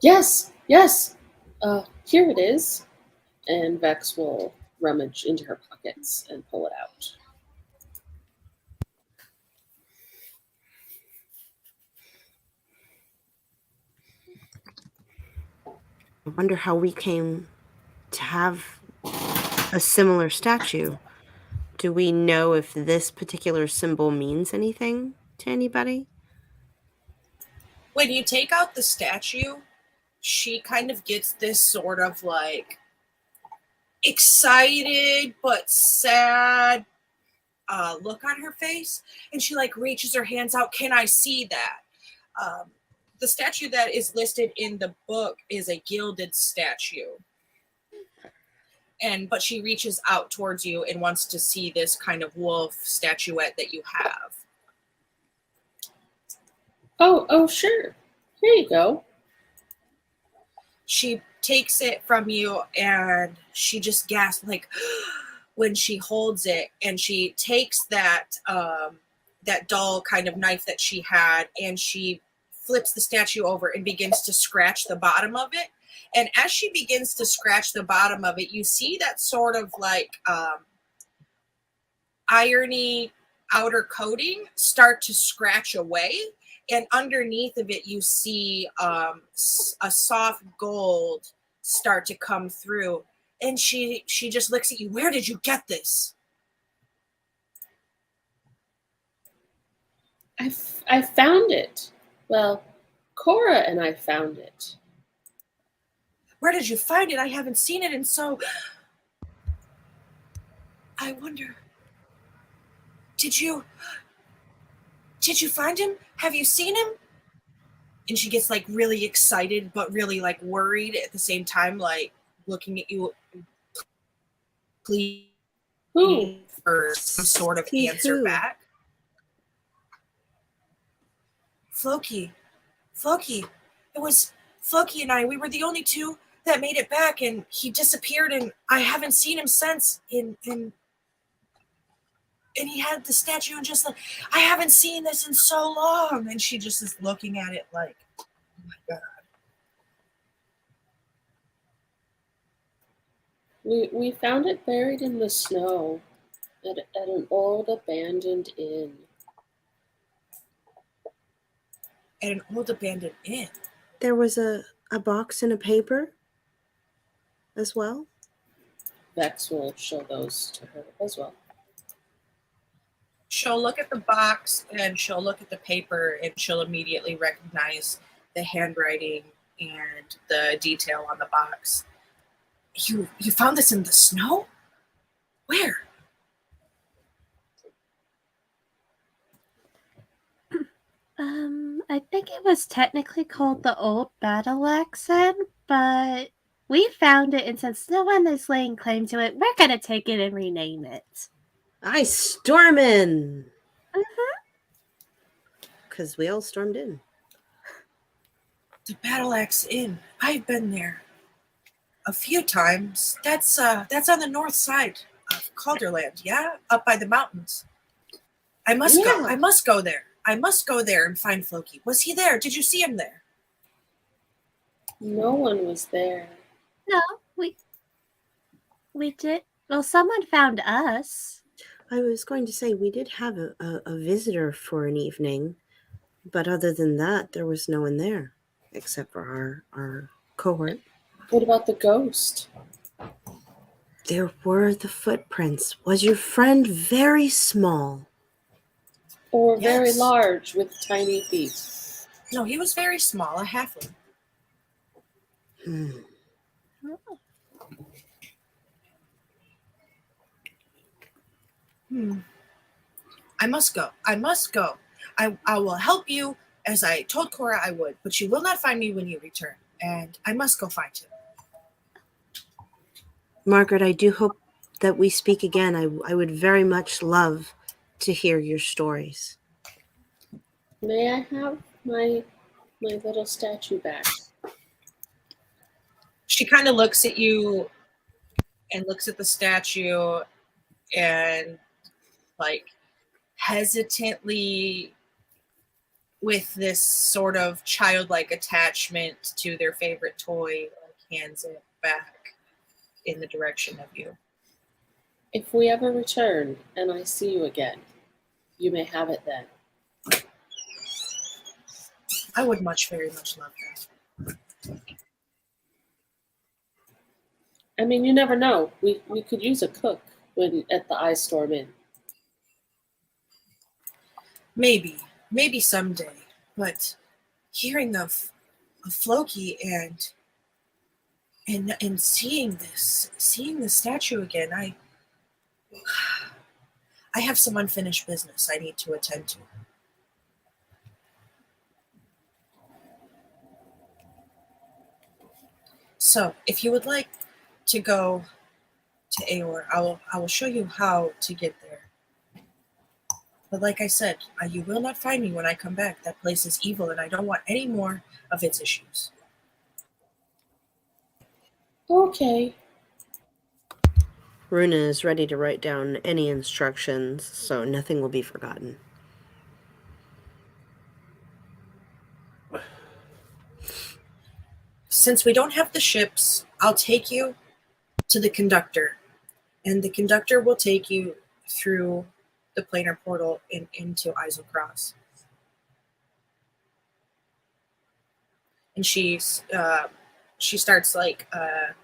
Yes, yes. Here it is. And Vex will rummage into her pockets and pull it out. I wonder how we came to have a similar statue. Do we know if this particular symbol means anything to anybody? When you take out the statue, she kind of gets this sort of like excited but sad look on her face, and she like reaches her hands out. Can I see that? The statue that is listed in the book is a gilded statue, but she reaches out towards you and wants to see this kind of wolf statuette that you have. Oh, sure. Here you go. She takes it from you and she just gasps like when she holds it, and she takes that that dull kind of knife that she had, and she flips the statue over and begins to scratch the bottom of it. And as she begins to scratch the bottom of it, you see that sort of like irony outer coating start to scratch away. And underneath of it, you see a soft gold start to come through. And she just looks at you. Where did you get this? I found it. Well, Cora and I found it. Where did you find it? I haven't seen it in so... I wonder... Did you find him? Have you seen him? And she gets like really excited, but really like worried at the same time, like looking at you, pleading for some sort of answer back. Floki. It was Floki and I. We were the only two that made it back, and he disappeared, and I haven't seen him since. And he had the statue, and just like, I haven't seen this in so long. And she just is looking at it like, oh my God. We found it buried in the snow at an old abandoned inn. At an old abandoned inn? There was a box and a paper as well? Vex will show those to her as well. She'll look at the box and she'll look at the paper, and she'll immediately recognize the handwriting and the detail on the box. You found this in the snow? Where? I think it was technically called the Old Battle Axe Inn, but we found it, and since no one is laying claim to it, we're gonna take it and rename it. I storm in! Because we all stormed in. The Battle Axe Inn. I've been there a few times. That's on the north side of Calderland, yeah? Up by the mountains. I must go. I must go there. I must go there and find Floki. Was he there? Did you see him there? No one was there. No, we did. Well, someone found us. I was going to say, we did have a visitor for an evening, but other than that, there was no one there, except for our cohort. What about the ghost? There were the footprints. Was your friend very small? Or very large with tiny feet? No, he was very small, a halfling. I must go. I will help you, as I told Cora I would, but you will not find me when you return, and I must go find him. Margaret, I do hope that we speak again. I would very much love to hear your stories. May I have my little statue back? She kind of looks at you and looks at the statue and like hesitantly with this sort of childlike attachment to their favorite toy, like hands it back in the direction of you. If we ever return and I see you again, you may have it then. I would very much love that. I mean, you never know. We could use a cook at the Ice Storm Inn. Maybe someday. But hearing of Floki and seeing the statue again, I have some unfinished business I need to attend to. So, if you would like to go to Aor, I will show you how to get there. But like I said, you will not find me when I come back. That place is evil, and I don't want any more of its issues. Okay. Runa is ready to write down any instructions, so nothing will be forgotten. Since we don't have the ships, I'll take you to the conductor, and the conductor will take you through the planar portal into Isle Cross. And she starts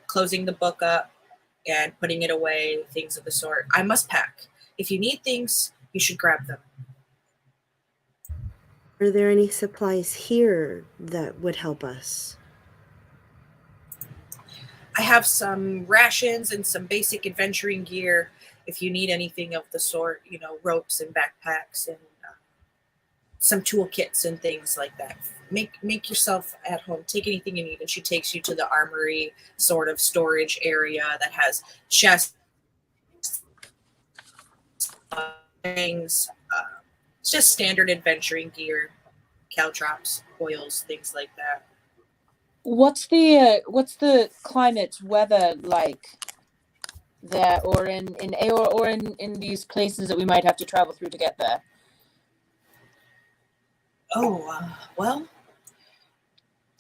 closing the book up and putting it away, things of the sort. I must pack. If you need things, you should grab them. Are there any supplies here that would help us? I have some rations and some basic adventuring gear. If you need anything of the sort, ropes and backpacks and some toolkits and things like that. Make yourself at home. Take anything you need. And she takes you to the armory sort of storage area that has chests, things. It's just standard adventuring gear, caltrops, oils, things like that. What's the climate weather like there, or in Aor, or in these places that we might have to travel through to get there? Well,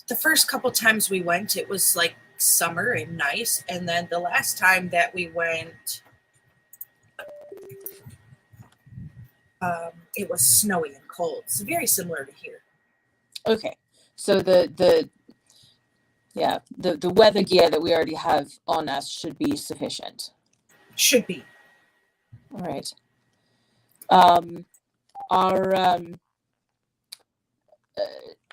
the first couple times we went, it was like summer and nice, and then the last time that we went, it was snowy and cold. It's very similar to here. Okay, so the weather gear that we already have on us should be sufficient. Should be. All right.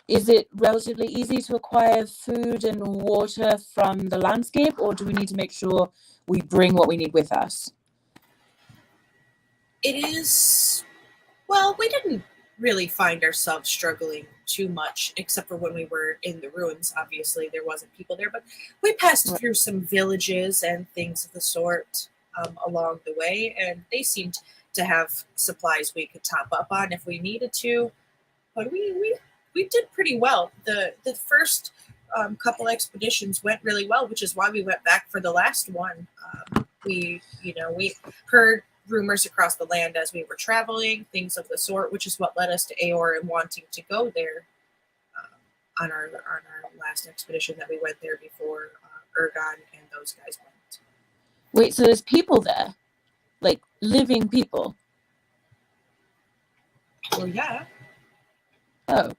Is it relatively easy to acquire food and water from the landscape, or do we need to make sure we bring what we need with us? It is. Well, we didn't really find ourselves struggling too much, except for when we were in the ruins. Obviously, there wasn't people there, but we passed through some villages and things of the sort along the way, and they seemed to have supplies we could top up on if we needed to. But we did pretty well. The first couple expeditions went really well, which is why we went back for the last one. We heard rumors across the land as we were traveling, things of the sort, which is what led us to Aor and wanting to go there on our last expedition that we went there before Ergon and those guys went. Wait, so there's people there? Like living people? Well, yeah. Oh.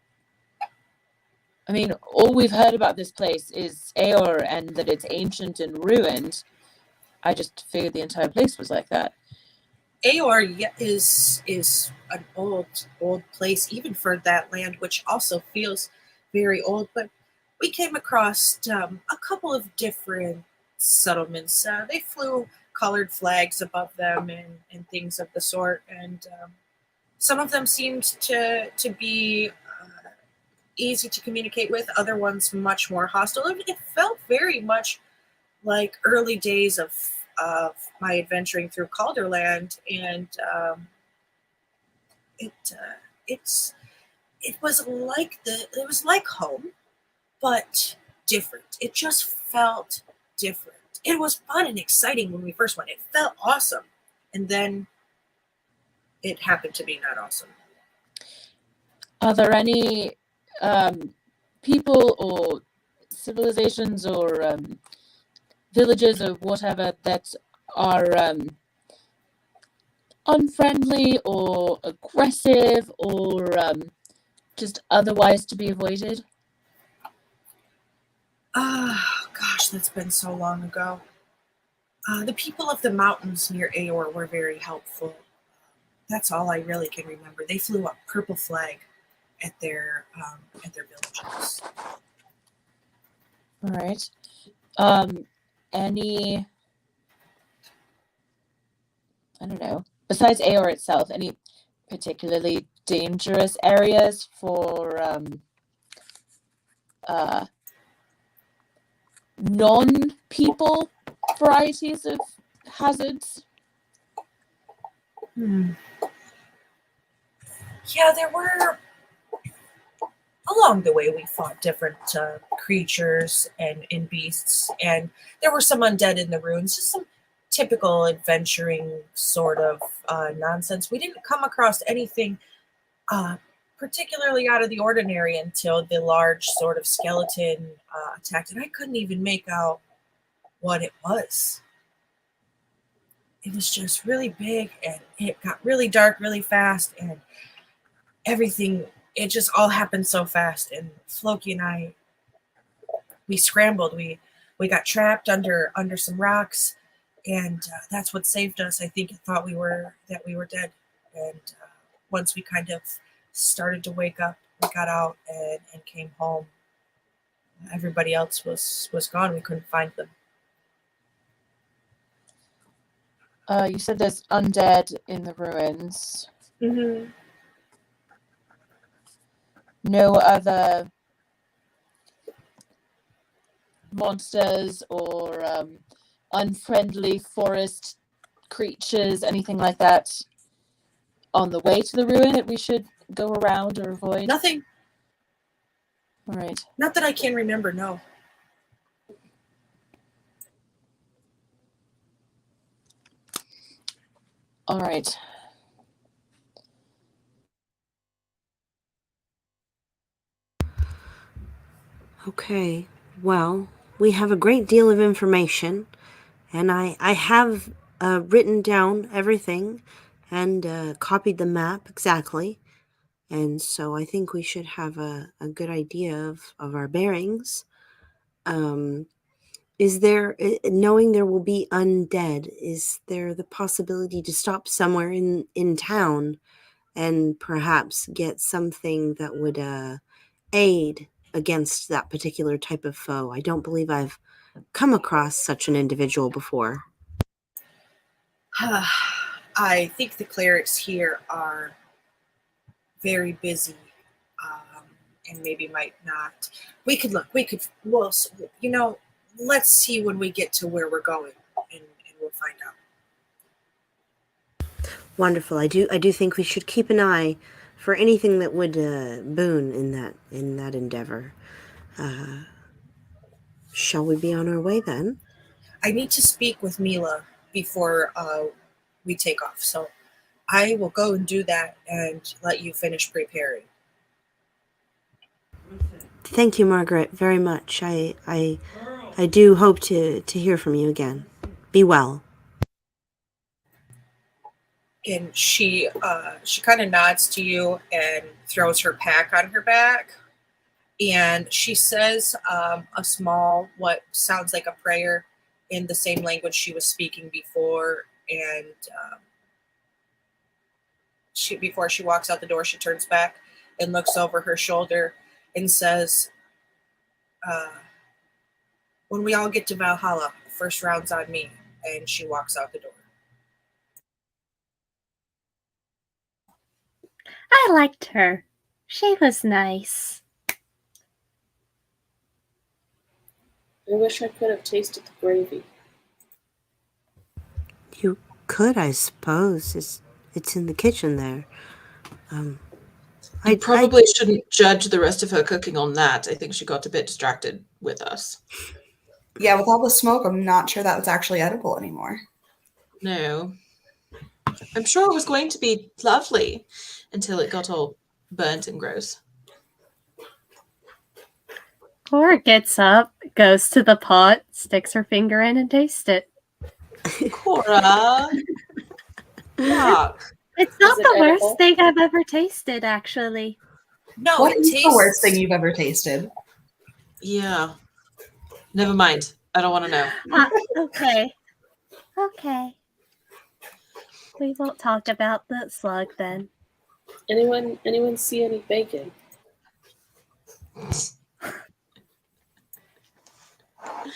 I mean, all we've heard about this place is Aor and that it's ancient and ruined. I just figured the entire place was like that. Aor is an old place, even for that land, which also feels very old. But we came across a couple of different settlements. They flew colored flags above them and things of the sort. And some of them seemed to be easy to communicate with. Other ones much more hostile. It felt very much like early days of of my adventuring through Calderland, and it was like home, but different. It just felt different. It was fun and exciting when we first went. It felt awesome, and then it happened to be not awesome. Are there any people or civilizations or villages or whatever that are unfriendly or aggressive or just otherwise to be avoided? Oh, gosh, that's been so long ago. The people of the mountains near Aor were very helpful. That's all I really can remember. They flew a purple flag at their villages. All right. Any, I don't know, besides Aor itself, any particularly dangerous areas for non-people varieties of hazards? Yeah, there were. Along the way, we fought different creatures and beasts, and there were some undead in the ruins, just some typical adventuring sort of nonsense. We didn't come across anything particularly out of the ordinary until the large sort of skeleton attacked, and I couldn't even make out what it was. It was just really big, and it got really dark really fast, and everything, it just all happened so fast. And Floki and I, we scrambled. We got trapped under some rocks, and that's what saved us. I think it thought we were dead, and once we kind of started to wake up, we got out and came home. Everybody else was gone. We couldn't find them. You said there's undead in the ruins. Mm-hmm. No other monsters or unfriendly forest creatures, anything like that on the way to the ruin that we should go around or avoid? Nothing. All right. Not that I can remember, no. All right. Okay, well, we have a great deal of information, and I have written down everything and copied the map exactly. And so I think we should have a good idea of our bearings. Is there, knowing there will be undead, is there the possibility to stop somewhere in town and perhaps get something that would aid against that particular type of foe? I don't believe I've come across such an individual before. I think the clerics here are very busy, and maybe might not. Well, let's see when we get to where we're going, and we'll find out. Wonderful. I do think we should keep an eye for anything that would boon in that endeavor. Shall we be on our way then? I need to speak with Mila before we take off, so I will go and do that and let you finish preparing. Thank you, Margaret, very much. I do hope to hear from you again. Be well. And she kind of nods to you and throws her pack on her back, and she says a small, what sounds like a prayer in the same language she was speaking before. And before she walks out the door, she turns back and looks over her shoulder and says, when we all get to Valhalla, first round's on me. And she walks out the door. I liked her. She was nice. I wish I could have tasted the gravy. You could, I suppose. It's in the kitchen there. You probably shouldn't judge the rest of her cooking on that. I think she got a bit distracted with us. Yeah, with all the smoke, I'm not sure that was actually edible anymore. No. I'm sure it was going to be lovely until it got all burnt and gross. Cora gets up, goes to the pot, sticks her finger in, and tastes it. Cora! Yuck. It's not Is it the edible? worst thing I've ever tasted, actually. No, What it is tastes the worst thing you've ever tasted? Yeah. Never mind. I don't want to know. Okay. Okay. We won't talk about the slug then. Anyone see any bacon?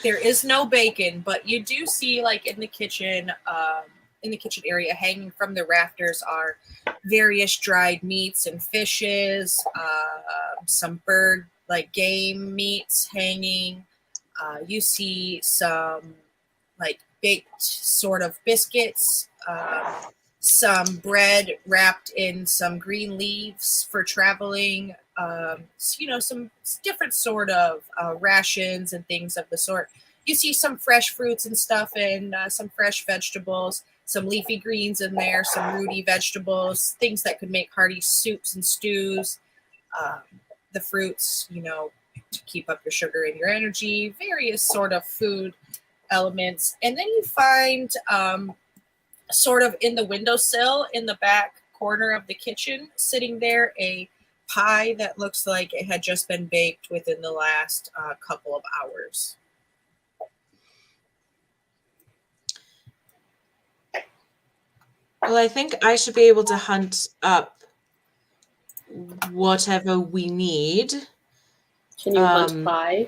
There is no bacon, but you do see, like, in the kitchen area, hanging from the rafters are various dried meats and fishes, some bird, like game meats hanging. You see some, like, baked sort of biscuits, some bread wrapped in some green leaves for traveling, some different sort of rations and things of the sort. You see some fresh fruits and stuff and some fresh vegetables, some leafy greens in there, some rooty vegetables, things that could make hearty soups and stews. The fruits, to keep up your sugar and your energy, various sort of food elements. And then you find sort of in the windowsill in the back corner of the kitchen, sitting there, a pie that looks like it had just been baked within the last couple of hours. Well, I think I should be able to hunt up whatever we need. Can you hunt pie?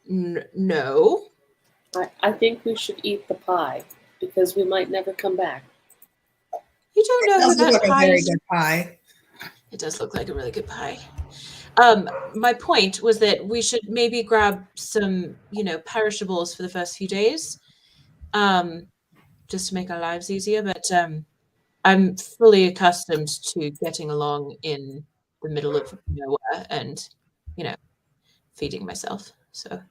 No. I think we should eat the pie because we might never come back. You don't know It who does look that like a pie very is. good pie. It does look like a really good pie. My point was that we should maybe grab some, perishables for the first few days, just to make our lives easier. But I'm fully accustomed to getting along in the middle of nowhere and, feeding myself. So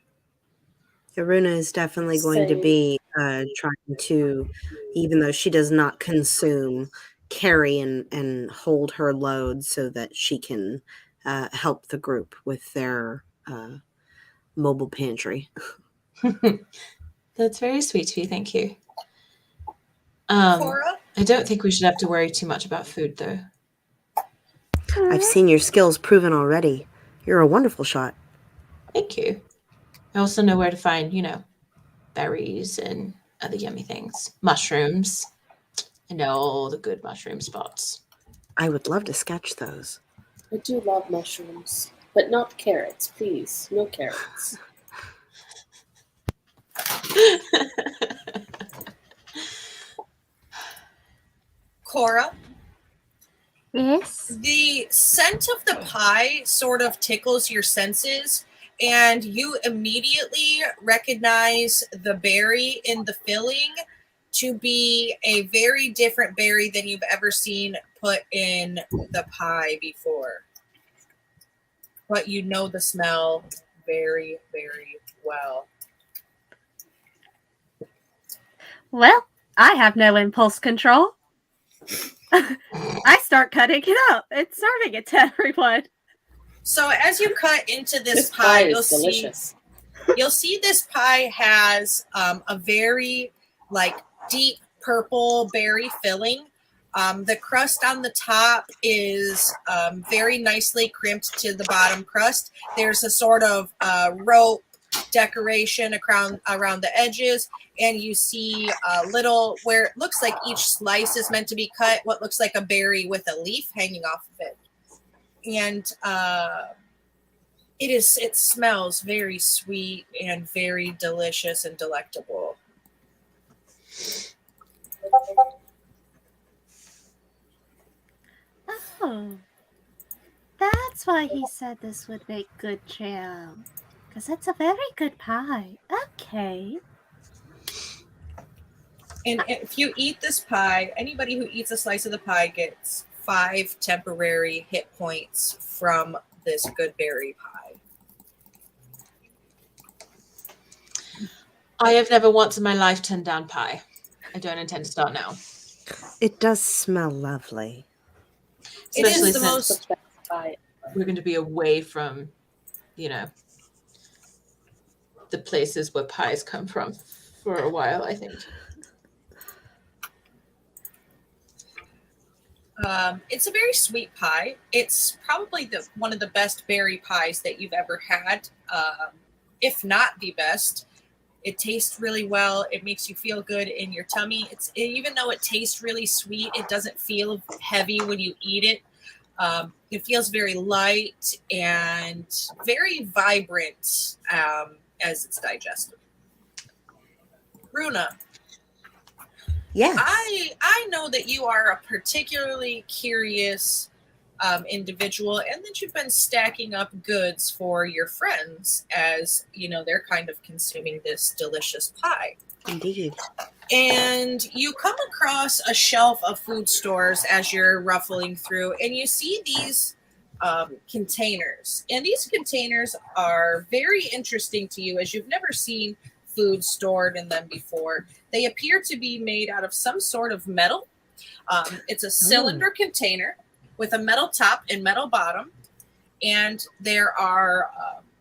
Aruna is definitely going to be trying to, even though she does not consume, carry and hold her load so that she can help the group with their mobile pantry. That's very sweet of you. Thank you. Cora? I don't think we should have to worry too much about food, though. I've seen your skills proven already. You're a wonderful shot. Thank you. I also know where to find, berries and other yummy things. Mushrooms. I know all the good mushroom spots. I would love to sketch those. I do love mushrooms, but not carrots, please. No carrots. Cora? Yes? The scent of the pie sort of tickles your senses, and you immediately recognize the berry in the filling to be a very different berry than you've ever seen put in the pie before. But you know the smell very, very well. Well, I have no impulse control. I start cutting it up and serving it to everyone. So as you cut into this Pie pie, is delicious. you'll see this pie has a very deep purple berry filling. The crust on the top is very nicely crimped to the bottom crust. There's a sort of rope decoration around the edges, and you see a little, where it looks like each slice is meant to be cut, what looks like a berry with a leaf hanging off of it. And it smells very sweet and very delicious and delectable. Oh, that's why he said this would make good jam. Because it's a very good pie. Okay. And if you eat this pie, anybody who eats a slice of the pie gets 5 temporary hit points from this good berry pie. I have never once in my life turned down pie. I don't intend to start now. It does smell lovely. It Especially is the since most. Pie. we're going to be away from, you know, the places where pies come from for a while, I think. It's a very sweet pie. It's probably one of the best berry pies that you've ever had, if not the best. It tastes really well. It makes you feel good in your tummy. Even though it tastes really sweet, it doesn't feel heavy when you eat it. It feels very light and very vibrant as it's digested. Runa, Yes. I know that you are a particularly curious individual, and that you've been stacking up goods for your friends as you know they're kind of consuming this delicious pie. Indeed. And you come across a shelf of food stores as you're ruffling through, and you see these containers. And these containers are very interesting to you as you've never seen food stored in them before. They appear to be made out of some sort of metal. It's a cylinder container with a metal top and metal bottom. And there are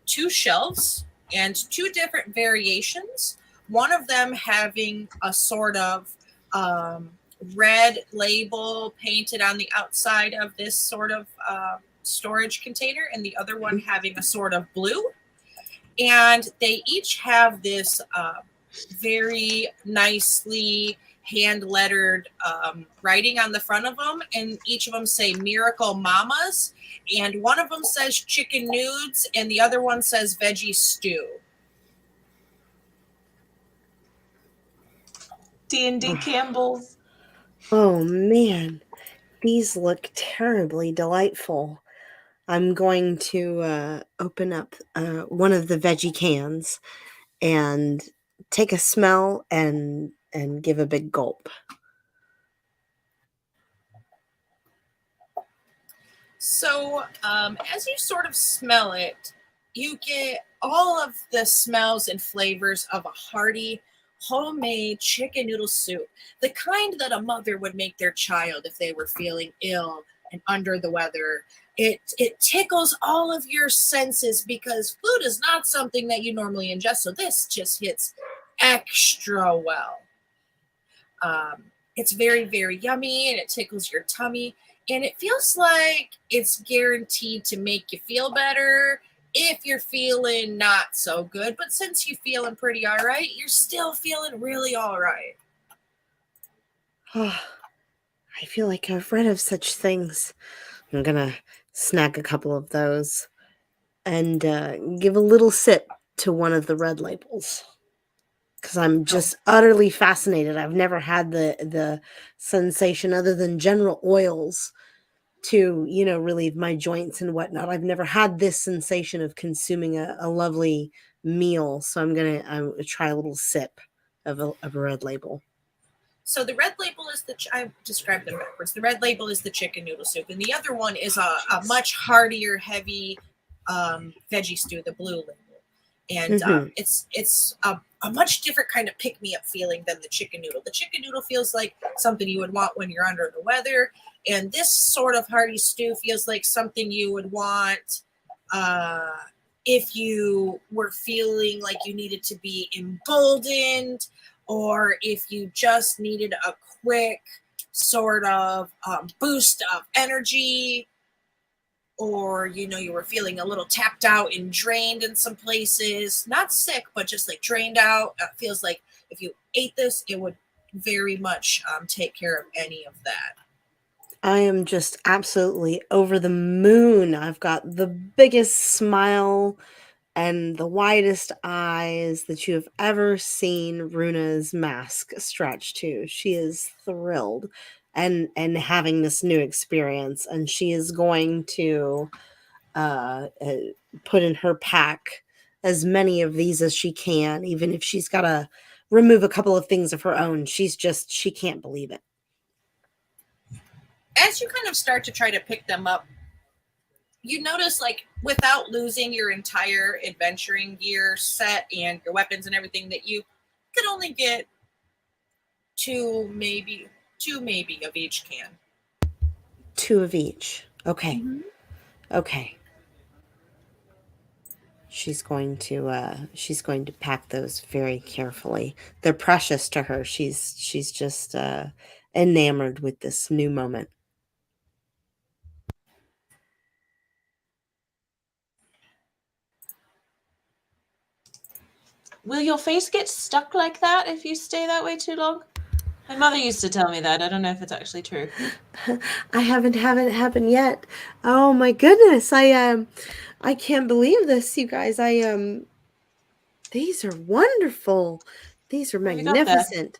2 shelves and 2 different variations. One of them having a sort of red label painted on the outside of this sort of storage container, and the other one having a sort of blue. And they each have this very nicely hand-lettered writing on the front of them, and each of them say Miracle Mamas, and one of them says chicken nudes, and the other one says veggie stew. D&D Campbell's. Oh man, these look terribly delightful. I'm going to open up one of the veggie cans and take a smell and give a big gulp. So as you sort of smell it, you get all of the smells and flavors of a hearty, homemade chicken noodle soup, the kind that a mother would make their child if they were feeling ill and under the weather. It tickles all of your senses because food is not something that you normally ingest, so this just hits extra well. It's very, very yummy, and it tickles your tummy, and it feels like it's guaranteed to make you feel better if you're feeling not so good. But since you're feeling pretty all right, you're still feeling really all right. Oh, I feel like I've read of such things. I'm gonna snag a couple of those and give a little sip to one of the red labels because I'm just utterly fascinated. I've never had the sensation other than general oils to, you know, relieve my joints and whatnot. I've never had this sensation of consuming a lovely meal. So I'm gonna try a little sip of a red label. So the red label is I described them backwards. The red label is the chicken noodle soup, and the other one is a much heartier, heavy veggie stew, the blue label. And it's a much different kind of pick-me-up feeling than the chicken noodle. The chicken noodle feels like something you would want when you're under the weather, and this sort of hearty stew feels like something you would want if you were feeling like you needed to be emboldened, or if you just needed a quick sort of boost of energy, or, you know, you were feeling a little tapped out and drained in some places, not sick, but just like drained out. It feels like if you ate this, it would very much take care of any of that. I am just absolutely over the moon. I've got the biggest smile and the widest eyes that you have ever seen Runa's mask stretch to. She is thrilled and having this new experience, and she is going to put in her pack as many of these as she can, even if she's got to remove a couple of things of her own. She can't believe it. As you kind of start to try to pick them up, you notice, like, without losing your entire adventuring gear set and your weapons and everything, that you could only get two maybe of each can. 2 of each. Okay. Mm-hmm. Okay. She's going to pack those very carefully. They're precious to her. She's just enamored with this new moment. Will your face get stuck like that if you stay that way too long? My mother used to tell me that. I don't know if it's actually true. I haven't had it happen yet. Oh my goodness. I can't believe this, you guys. These are wonderful. These are What have you got there? magnificent.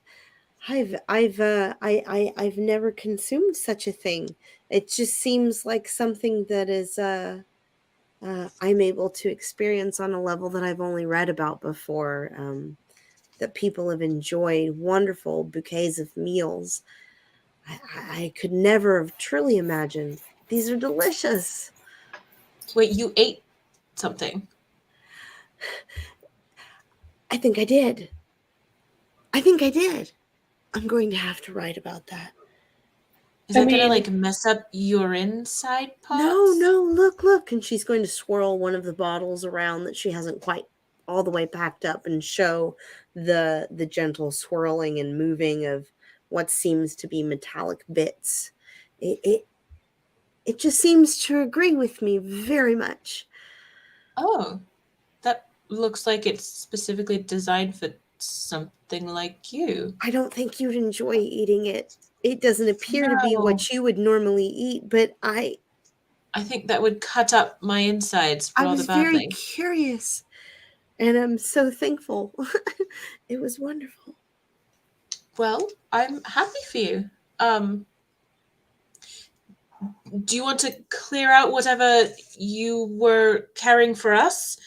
I've never consumed such a thing. It just seems like something that is I'm able to experience on a level that I've only read about before. That people have enjoyed wonderful bouquets of meals. I could never have truly imagined. These are delicious. Wait, you ate something? I think I did. I'm going to have to write about that. Is that gonna like mess up your inside parts? No, look. And she's going to swirl one of the bottles around that she hasn't quite all the way packed up and show the gentle swirling and moving of what seems to be metallic bits. It just seems to agree with me very much. Oh, that looks like it's specifically designed for something like you. I don't think you'd enjoy eating it. It doesn't appear to be what you would normally eat, but I think that would cut up my insides rather I was badly. very curious, and I'm so thankful. It was wonderful. Well, I'm happy for you. Do you want to clear out whatever you were carrying for us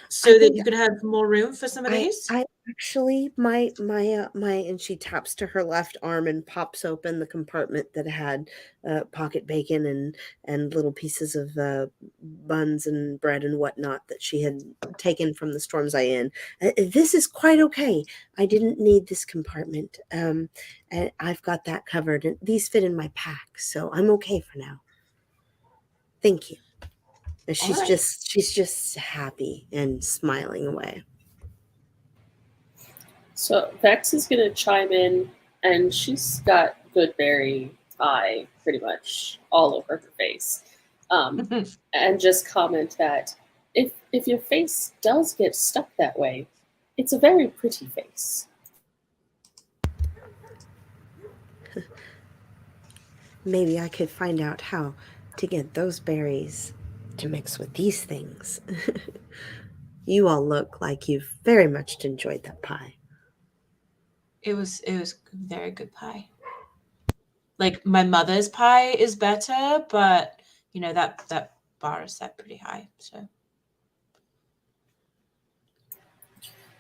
so that you could have more room for some of these? I actually, my, and she taps to her left arm and pops open the compartment that had pocket bacon and little pieces of buns and bread and whatnot that she had taken from the Storm's Eye Inn. This is quite okay. I didn't need this compartment. And I've got that covered. And these fit in my pack, so I'm okay for now. Thank you. And she's just happy and smiling away. So Vex is going to chime in, and she's got good berry pie pretty much all over her face, and just comment that if your face does get stuck that way, it's a very pretty face. Maybe I could find out how to get those berries to mix with these things. You all look like you've very much enjoyed that pie. It was very good pie. Like my mother's pie is better, but you know that bar is set pretty high.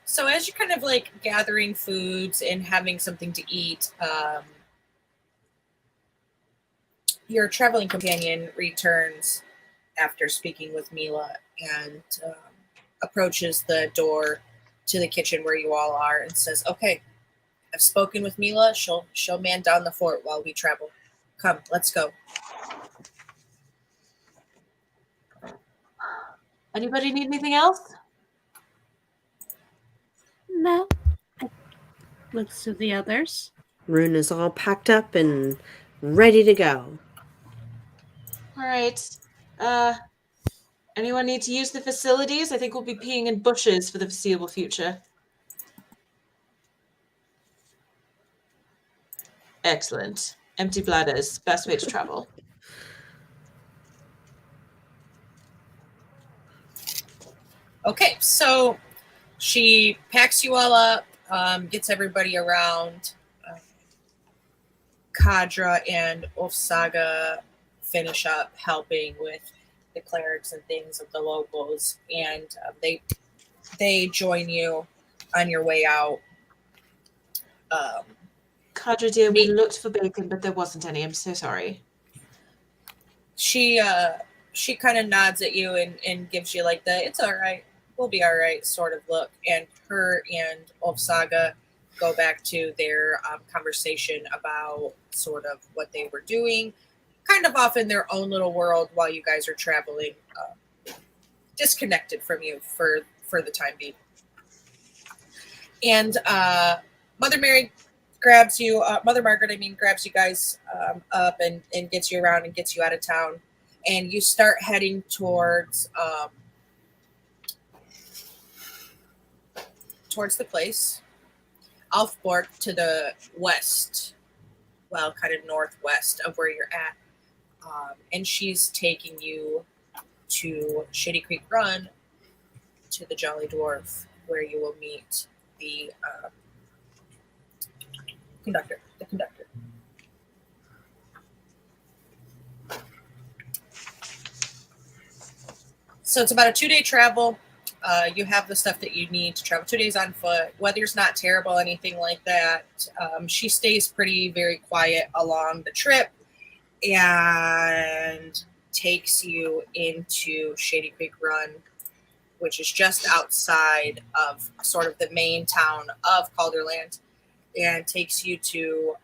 So as you're kind of like gathering foods and having something to eat, your traveling companion returns after speaking with Mila and approaches the door to the kitchen where you all are and says, "Okay, I've spoken with Mila. She'll man down the fort while we travel. Come, let's go." Anybody need anything else? No. Looks to the others. Rune is all packed up and ready to go. All right. Anyone need to use the facilities? I think we'll be peeing in bushes for the foreseeable future. Excellent. Empty bladders. Best way to travel. Okay, so she packs you all up, gets everybody around. Kadra and Ulfsaga finish up helping with the clerics and things of the locals, and they join you on your way out. Kadra dear, we meat. looked for bacon, but there wasn't any. I'm so sorry. She kind of nods at you and gives you like the "it's all right, we'll be all right" sort of look. And her and Olfsaga go back to their conversation about sort of what they were doing, kind of off in their own little world while you guys are traveling, disconnected from you for the time being. And Mother Mary grabs you, Mother Margaret, I mean, grabs you guys up and gets you around and gets you out of town. And you start heading towards the place. Alfborg to the west, well, kind of northwest of where you're at. And she's taking you to Shady Creek Run to the Jolly Dwarf, where you will meet the conductor. So it's about a 2-day travel. You have the stuff that you need to travel 2 days on foot. Weather's not terrible, anything like that. She stays very quiet along the trip and takes you into Shady Creek Run, which is just outside of sort of the main town of Calderland, and takes you to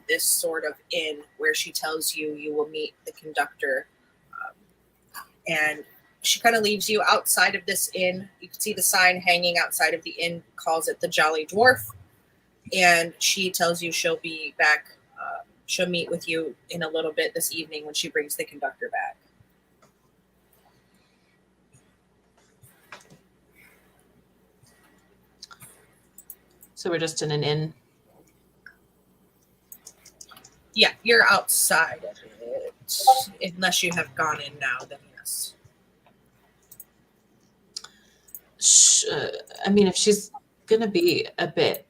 this sort of inn where she tells you you will meet the conductor. And she kind of leaves you outside of this inn. You can see the sign hanging outside of the inn, calls it the Jolly Dwarf. And she tells you she'll be back. She'll meet with you in a little bit this evening when she brings the conductor back. So we're just in an inn. Yeah, you're outside of it. Unless you have gone in now, then yes. I mean, if she's going to be a bit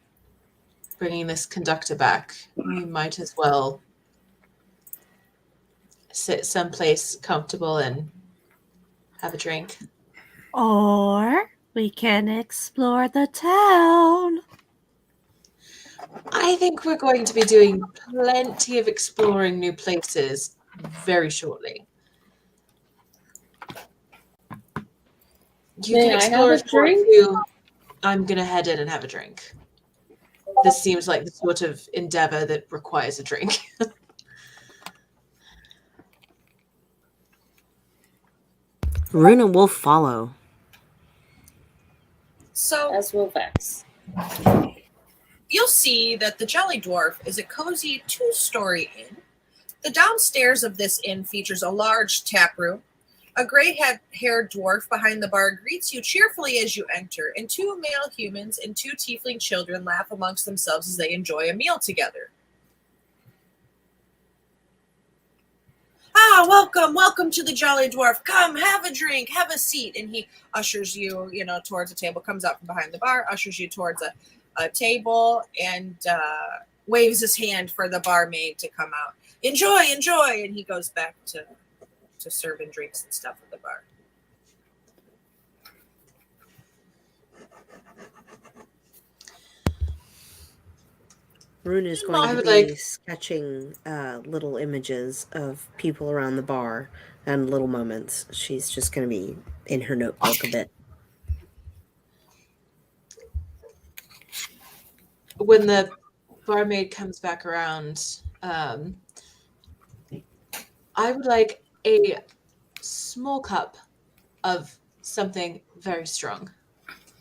bringing this conductor back, we might as well sit someplace comfortable and have a drink. Or we can explore the town. I think we're going to be doing plenty of exploring new places very shortly. You May can I have explore a if you want drink? to. I'm going to head in and have a drink. This seems like the sort of endeavor that requires a drink. Runa will follow. So As will Vex. you'll see that the Jolly Dwarf is a cozy 2-story inn. The downstairs of this inn features a large tap room. A gray-haired dwarf behind the bar greets you cheerfully as you enter, and 2 male humans and 2 tiefling children laugh amongst themselves as they enjoy a meal together. Ah, welcome to the Jolly Dwarf. Come, have a drink, have a seat. And he ushers you, towards a table, comes out from behind the bar, ushers you towards a table, and waves his hand for the barmaid to come out. Enjoy. And he goes back to serving drinks and stuff at the bar. Runa is going to be sketching little images of people around the bar and little moments. She's just going to be in her notebook a bit. When the barmaid comes back around, I would like a small cup of something very strong,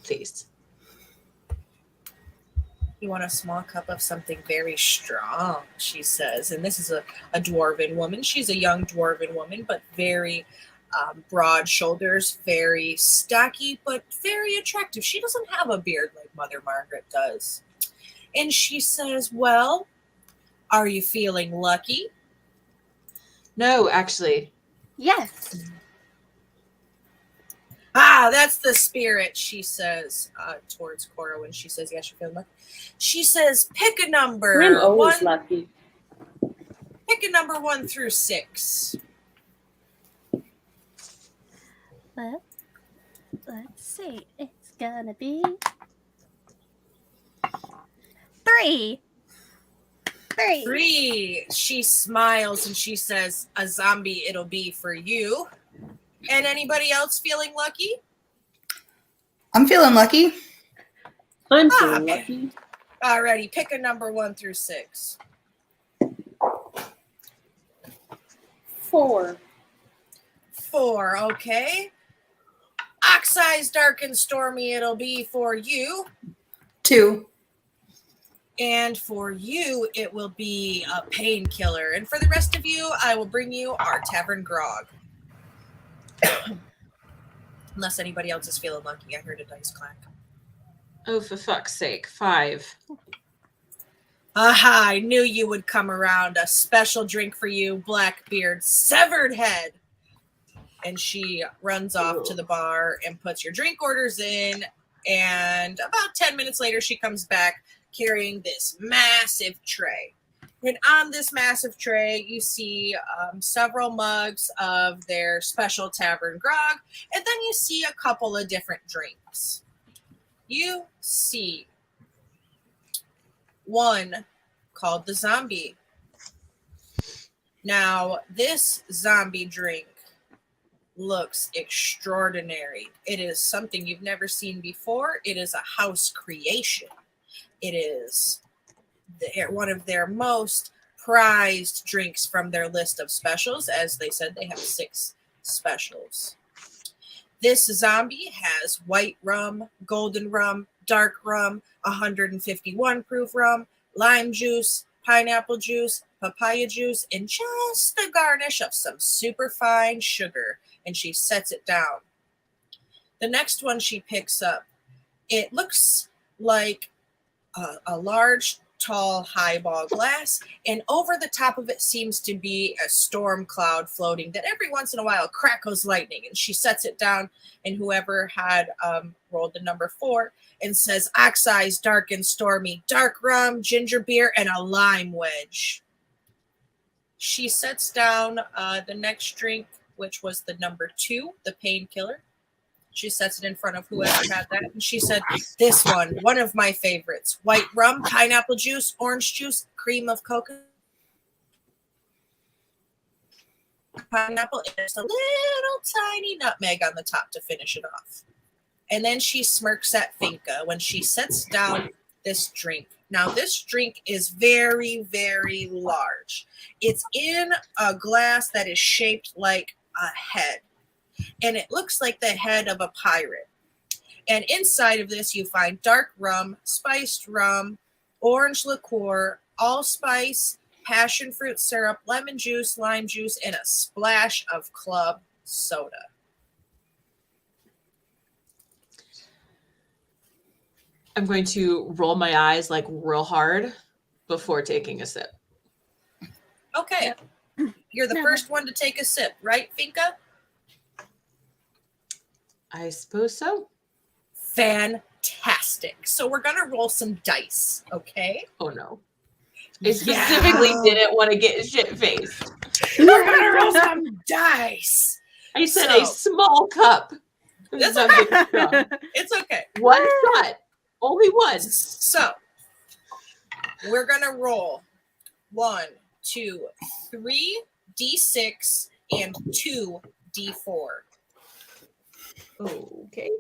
please. You want a small cup of something very strong, she says. And this is a dwarven woman. She's a young dwarven woman, but very broad shoulders, very stocky, but very attractive. She doesn't have a beard like Mother Margaret does. And she says, well, are you feeling lucky? No, actually. Yes. Ah, that's the spirit, she says towards Cora when she says, yes, you're feeling lucky. She says, pick a number. I'm always lucky. Pick a number 1 through 6. Well, let's see. It's gonna be 3. 3. 3. 3. She smiles and she says, a zombie it'll be for you. And anybody else feeling lucky? I'm feeling lucky. I'm feeling lucky. Alrighty, pick a number 1 through 6. 4. 4, okay. Oxeyes dark and stormy it'll be for you. 2. And for you, it will be a painkiller. And for the rest of you, I will bring you our tavern grog. Unless anybody else is feeling lucky. I heard a dice clack. Oh, for fuck's sake. 5. Aha, I knew you would come around. A special drink for you, Blackbeard, severed head. And she runs off to the bar and puts your drink orders in. And about 10 minutes later, she comes back carrying this massive tray. And on this massive tray, you see several mugs of their special tavern grog. And then you see a couple of different drinks. You see one called the zombie. Now, this zombie drink looks extraordinary. It is something you've never seen before. It is a house creation. It is one of their most prized drinks from their list of specials. As they said, they have 6 specials. This zombie has white rum, golden rum, dark rum, 151 proof rum, lime juice, pineapple juice, papaya juice, and just a garnish of some super fine sugar. And she sets it down. The next one she picks up, it looks like a large, tall highball glass, and over the top of it seems to be a storm cloud floating that every once in a while crackles lightning. And she sets it down, and whoever had rolled the number 4 and says, Oxeyes dark and stormy, dark rum, ginger beer, and a lime wedge. She sets down the next drink, which was the number 2, the painkiller. She sets it in front of whoever had that. And she said, this one of my favorites. White rum, pineapple juice, orange juice, cream of coconut. Pineapple, and just a little tiny nutmeg on the top to finish it off. And then she smirks at Finka when she sets down this drink. Now, this drink is very, very large. It's in a glass that is shaped like a head. And it looks like the head of a pirate. And inside of this, you find dark rum, spiced rum, orange liqueur, allspice, passion fruit syrup, lemon juice, lime juice, and a splash of club soda. I'm going to roll my eyes like real hard before taking a sip. Okay. You're the first one to take a sip, right, Finka? I suppose so. Fantastic. So we're going to roll some dice, okay? Oh, no. I specifically didn't want to get shit-faced. We're going to roll some dice. I said a small cup. It's okay. It's okay. One shot. Only one. So we're going to roll 1, 2, 3 D6 and 2 D4. Okay.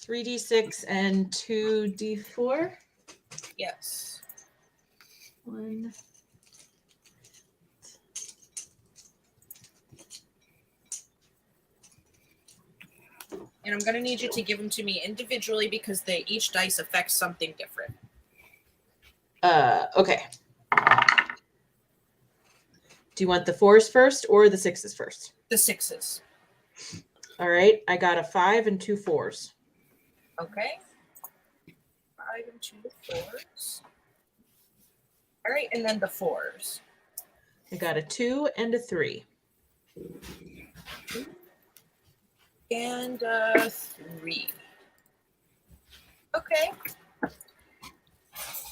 Three D6 and 2 D4. Yes. 1. And I'm going to need you to give them to me individually because each dice affects something different. Okay. Do you want the 4s first or the 6s first? The 6s. All right. I got a 5 and 2 4s. Okay. 5 and 2 4s. All right, and then the 4s. I got a 2 and a 3. And 3. Okay.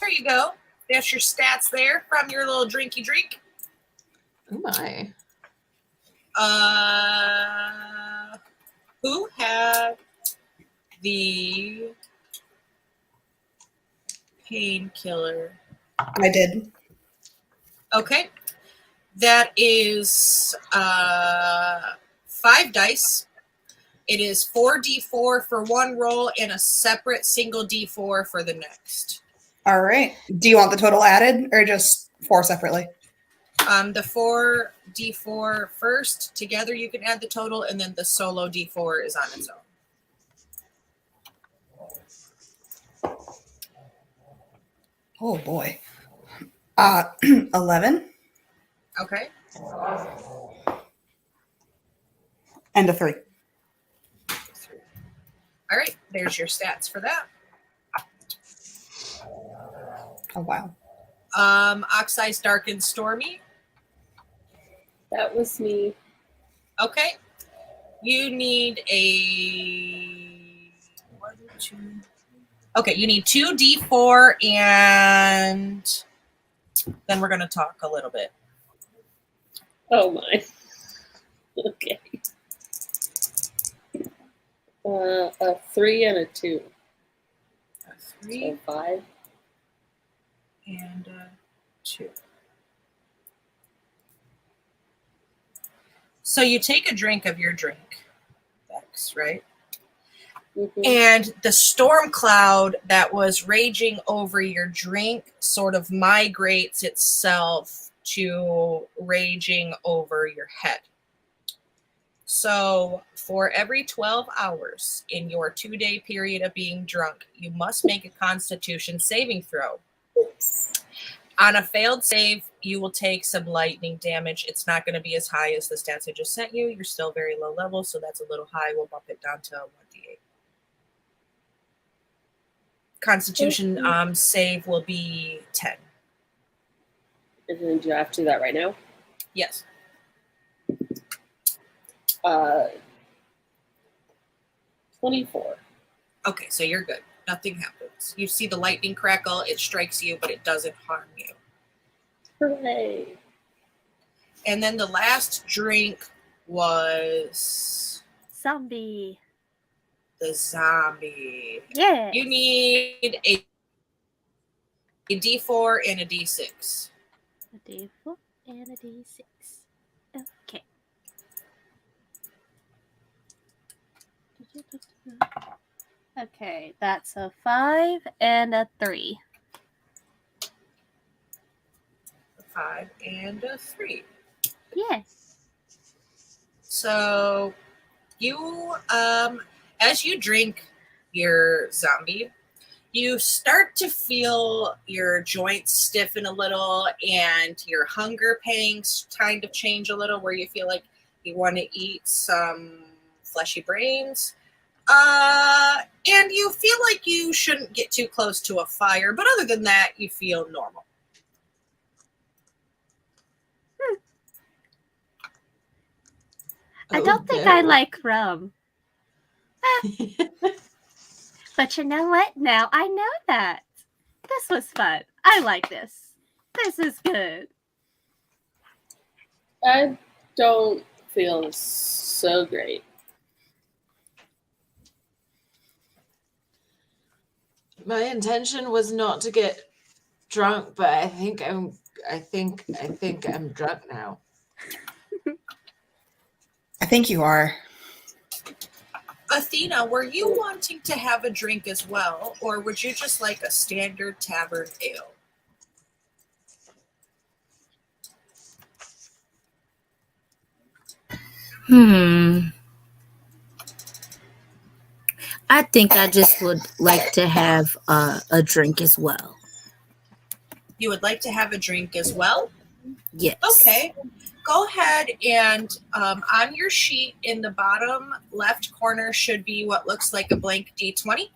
There you go. There's your stats there from your little drinky drink. Oh my. Who had the painkiller? I did. Okay. That is 5 dice. It is 4d4 for one roll and a separate single d4 for the next. All right. Do you want the total added or just 4 separately? The 4d4 first. Together you can add the total, and then the solo d4 is on its own. Oh boy. 11 Okay. and a 3. All right. There's your stats for that. Oh wow. Oxide's dark and stormy. That was me. Okay. You need a 1, 2. Okay, you need 2d4, and then we're going to talk a little bit. Oh my. Okay. A 3 and a 2. A 3 So 5. and a 2. So you take a drink of your drink, Bex, right? Mhm. And the storm cloud that was raging over your drink sort of migrates itself to raging over your head. So for every 12 hours in your 2-day period of being drunk, you must make a Constitution saving throw. On a failed save, you will take some lightning damage. It's not going to be as high as the stats I just sent you. You're still very low level, so that's a little high. We'll bump it down to 1d8. Constitution save will be 10. And then do I have to do that right now? Yes. 24. Okay, so you're good. Nothing happens. You see the lightning crackle. It strikes you, but it doesn't harm you. Hooray. And then the last drink was Zombie. the zombie. Yeah. You need a D4 and a D6. A D4 and a D6. Okay. Okay, that's a 5 and a 3. A 5 and a 3. Yes. So you, as you drink your zombie, you start to feel your joints stiffen a little and your hunger pangs kind of change a little, where you feel like you want to eat some fleshy brains. And you feel like you shouldn't get too close to a fire, but other than that, you feel normal. I don't think I like rum. But you know what? Now I know that. This was fun. I like this. This is good. I don't feel so great. My intention was not to get drunk, but I think I'm drunk now. I think you are. Athena, were you wanting to have a drink as well, or would you just like a standard tavern ale? I think I just would like to have a drink as well. You would like to have a drink as well? Yes. Okay. Go ahead and on your sheet in the bottom left corner should be what looks like a blank D20.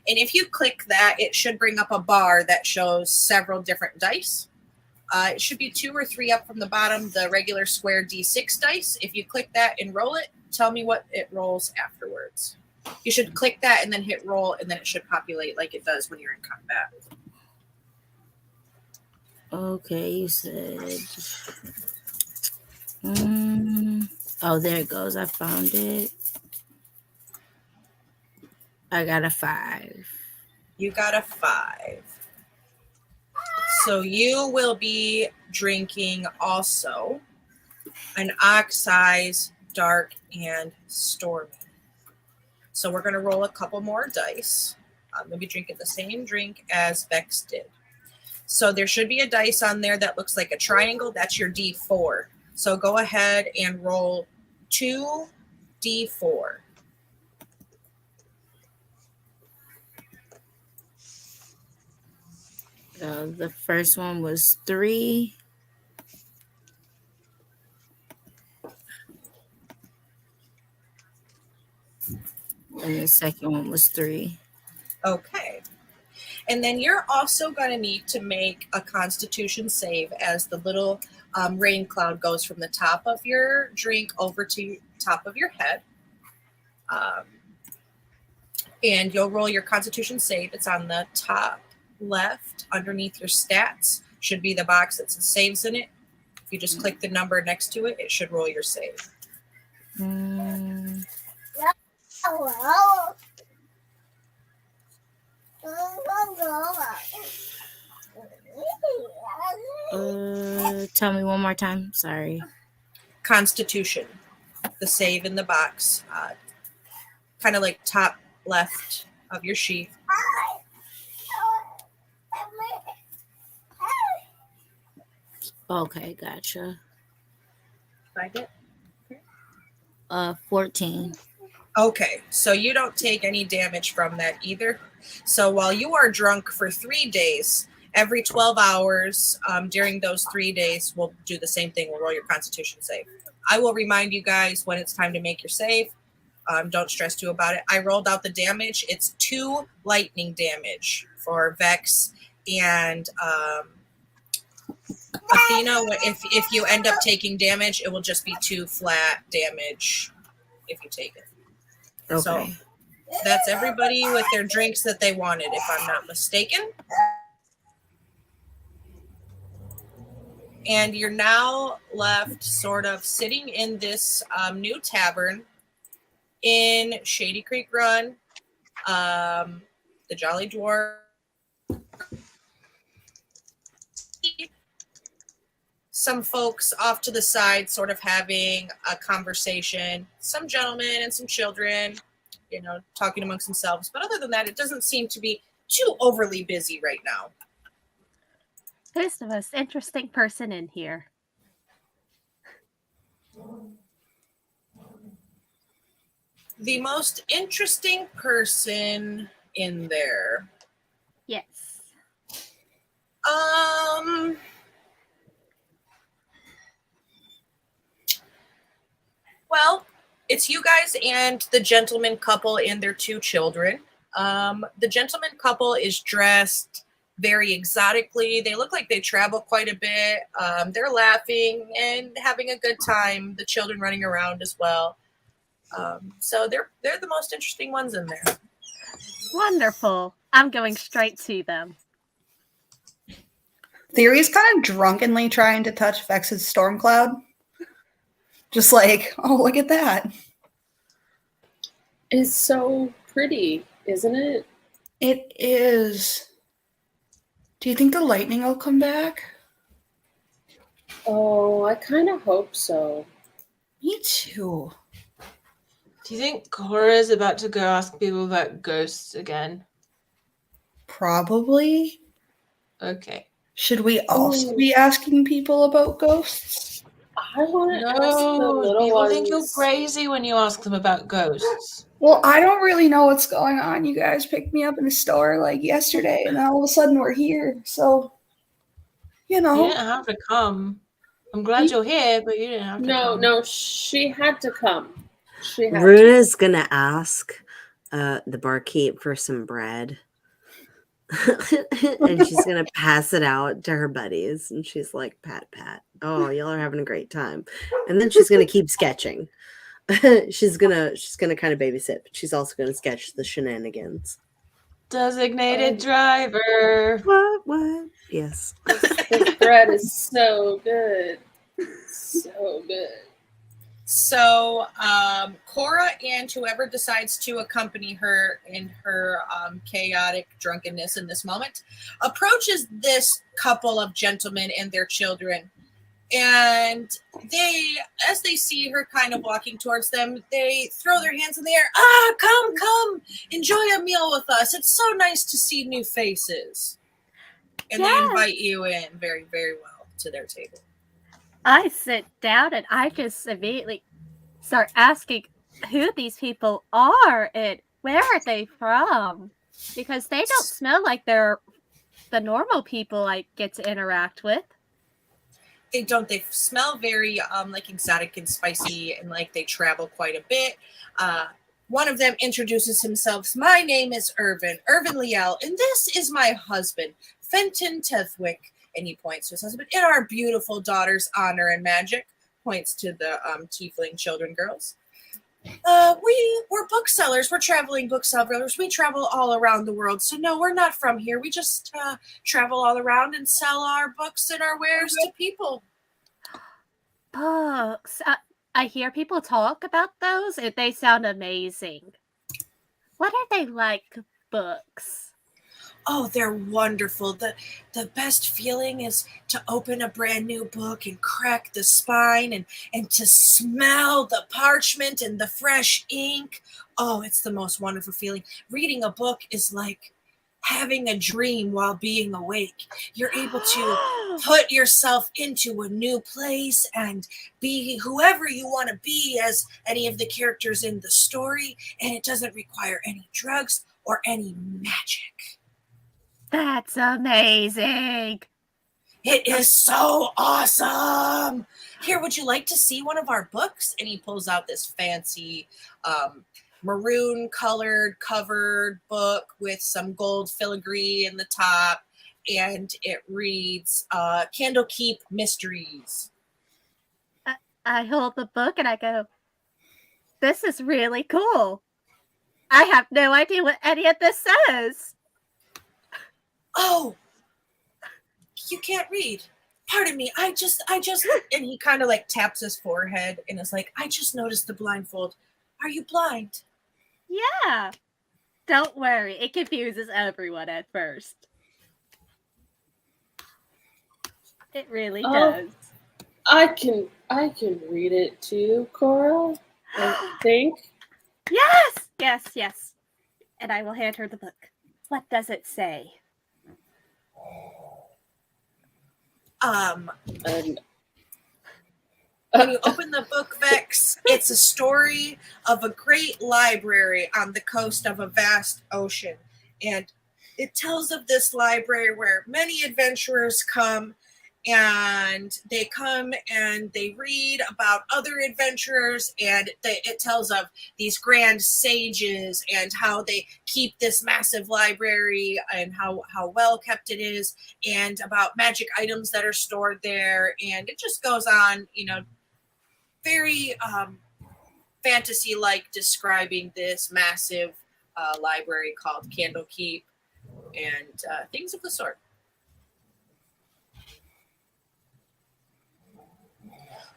And if you click that, it should bring up a bar that shows several different dice. It should be 2 or 3 up from the bottom, the regular square D6 dice. If you click that and roll it, tell me what it rolls afterwards. You should click that and then hit roll, and then it should populate like it does when you're in combat. Okay, you said. Oh, there it goes. I found it. I got a 5. You got a 5. So you will be drinking also an ox-size, dark, and stormy. So we're going to roll a couple more dice. I'm going to be drinking the same drink as Vex did. So there should be a dice on there that looks like a triangle. That's your D4. So go ahead and roll 2 D4. The first one was 3. And the second one was 3. Okay. And then you're also going to need to make a Constitution save as the little rain cloud goes from the top of your drink over to top of your head. And you'll roll your Constitution save. It's on the top left underneath your stats. Should be the box that says saves in it. If you just click the number next to it, it should roll your save. Tell me one more time. Sorry. Constitution, the save in the box, kind of like top left of your sheet. Okay, gotcha. Find it. 14. Okay, so you don't take any damage from that either. So while you are drunk for 3 days, every 12 hours during those 3 days, we'll do the same thing. We'll roll your Constitution save. I will remind you guys when it's time to make your save. Don't stress too about it. I rolled out the damage. It's 2 lightning damage for Vex and Athena. If you end up taking damage, it will just be 2 flat damage if you take it. Okay. So that's everybody with their drinks that they wanted, if I'm not mistaken. And you're now left sort of sitting in this new tavern in Shady Creek Run, the Jolly Dwarf. Some folks off to the side sort of having a conversation, some gentlemen and some children, you know, talking amongst themselves. But other than that, it doesn't seem to be too overly busy right now. Who's the most interesting person in here? The most interesting person in there. Yes. Well, it's you guys and the gentleman couple and their 2 children. The gentleman couple is dressed very exotically. They look like they travel quite a bit. They're laughing and having a good time. The children running around as well. So they're the most interesting ones in there. Wonderful. I'm going straight to them. Theory's kind of drunkenly trying to touch Vex's storm cloud. Just like, oh, look at that. It's so pretty, isn't it? It is. Do you think the lightning will come back? Oh, I kind of hope so. Me too. Do you think Cora's about to go ask people about ghosts again? Probably. Okay. Should we also be asking people about ghosts? I want to ask the No, little people ones. think you're crazy when you ask them about ghosts. Well, I don't really know what's going on. You guys picked me up in the store like yesterday, and then all of a sudden we're here. So, you know. You didn't have to come. I'm glad you're here, but you didn't have to come. No, she had to come. She had Runa's gonna ask the barkeep for some bread. And she's gonna pass it out to her buddies, and she's like, pat pat, oh, y'all are having a great time. And then she's gonna keep sketching. she's gonna kind of babysit, but she's also gonna sketch the shenanigans. Designated driver. What? Yes. This bread is so good. So good. So Cora and whoever decides to accompany her in her chaotic drunkenness in this moment approaches this couple of gentlemen and their children. And they, as they see her kind of walking towards them, they throw their hands in the air. Ah, come, enjoy a meal with us. It's so nice to see new faces. And they invite you in very, very well to their table. I sit down and I just immediately start asking who these people are and where are they from? Because they don't smell like they're the normal people I get to interact with. They don't. They smell very like exotic and spicy, and like they travel quite a bit. One of them introduces himself. My name is Irvin Liel, and this is my husband, Fenton Tethwick. And he points to his husband. In our beautiful daughter's honor and magic, points to the tiefling children girls. We're booksellers. We're traveling booksellers. We travel all around the world. So no, we're not from here. We just travel all around and sell our books and our wares to people. Books. I hear people talk about those and they sound amazing. What are they like, books? Oh, they're wonderful. The best feeling is to open a brand new book and crack the spine and to smell the parchment and the fresh ink. Oh, it's the most wonderful feeling. Reading a book is like having a dream while being awake. You're able to put yourself into a new place and be whoever you want to be as any of the characters in the story, and it doesn't require any drugs or any magic. That's amazing. It is so awesome. Here, would you like to see one of our books? And he pulls out this fancy maroon colored covered book with some gold filigree in the top. And it reads Candlekeep Mysteries. I hold the book and I go, this is really cool. I have no idea what any of this says. Oh, you can't read. Pardon me. I just, and he kind of like taps his forehead and is like, I just noticed the blindfold. Are you blind? Yeah. Don't worry. It confuses everyone at first. It really does. I can read it too, Cora. I think. Yes. And I will hand her the book. What does it say? When you open the book, Vex, it's a story of a great library on the coast of a vast ocean. And it tells of this library where many adventurers come and they read about other adventurers, and it tells of these grand sages and how they keep this massive library and how well kept it is, and about magic items that are stored there. And it just goes on, very fantasy-like, describing this massive library called Candlekeep and things of the sort.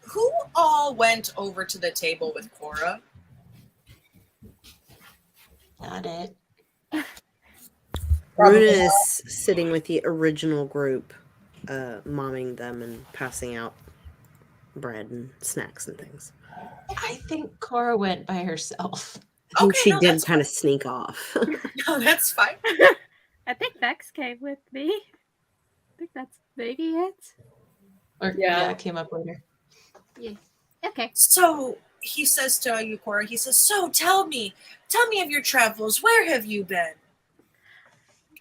Who all went over to the table with Cora? Got it. Runa is sitting with the original group, momming them and passing out bread and snacks and things. I think Cora went by herself. I think she did that's kind of sneak off. No, that's fine. I think Vex came with me. I think that's maybe it. Or yeah, it came up later. Yeah. Okay. So he says to you, Cora, he says, so tell me of your travels. Where have you been?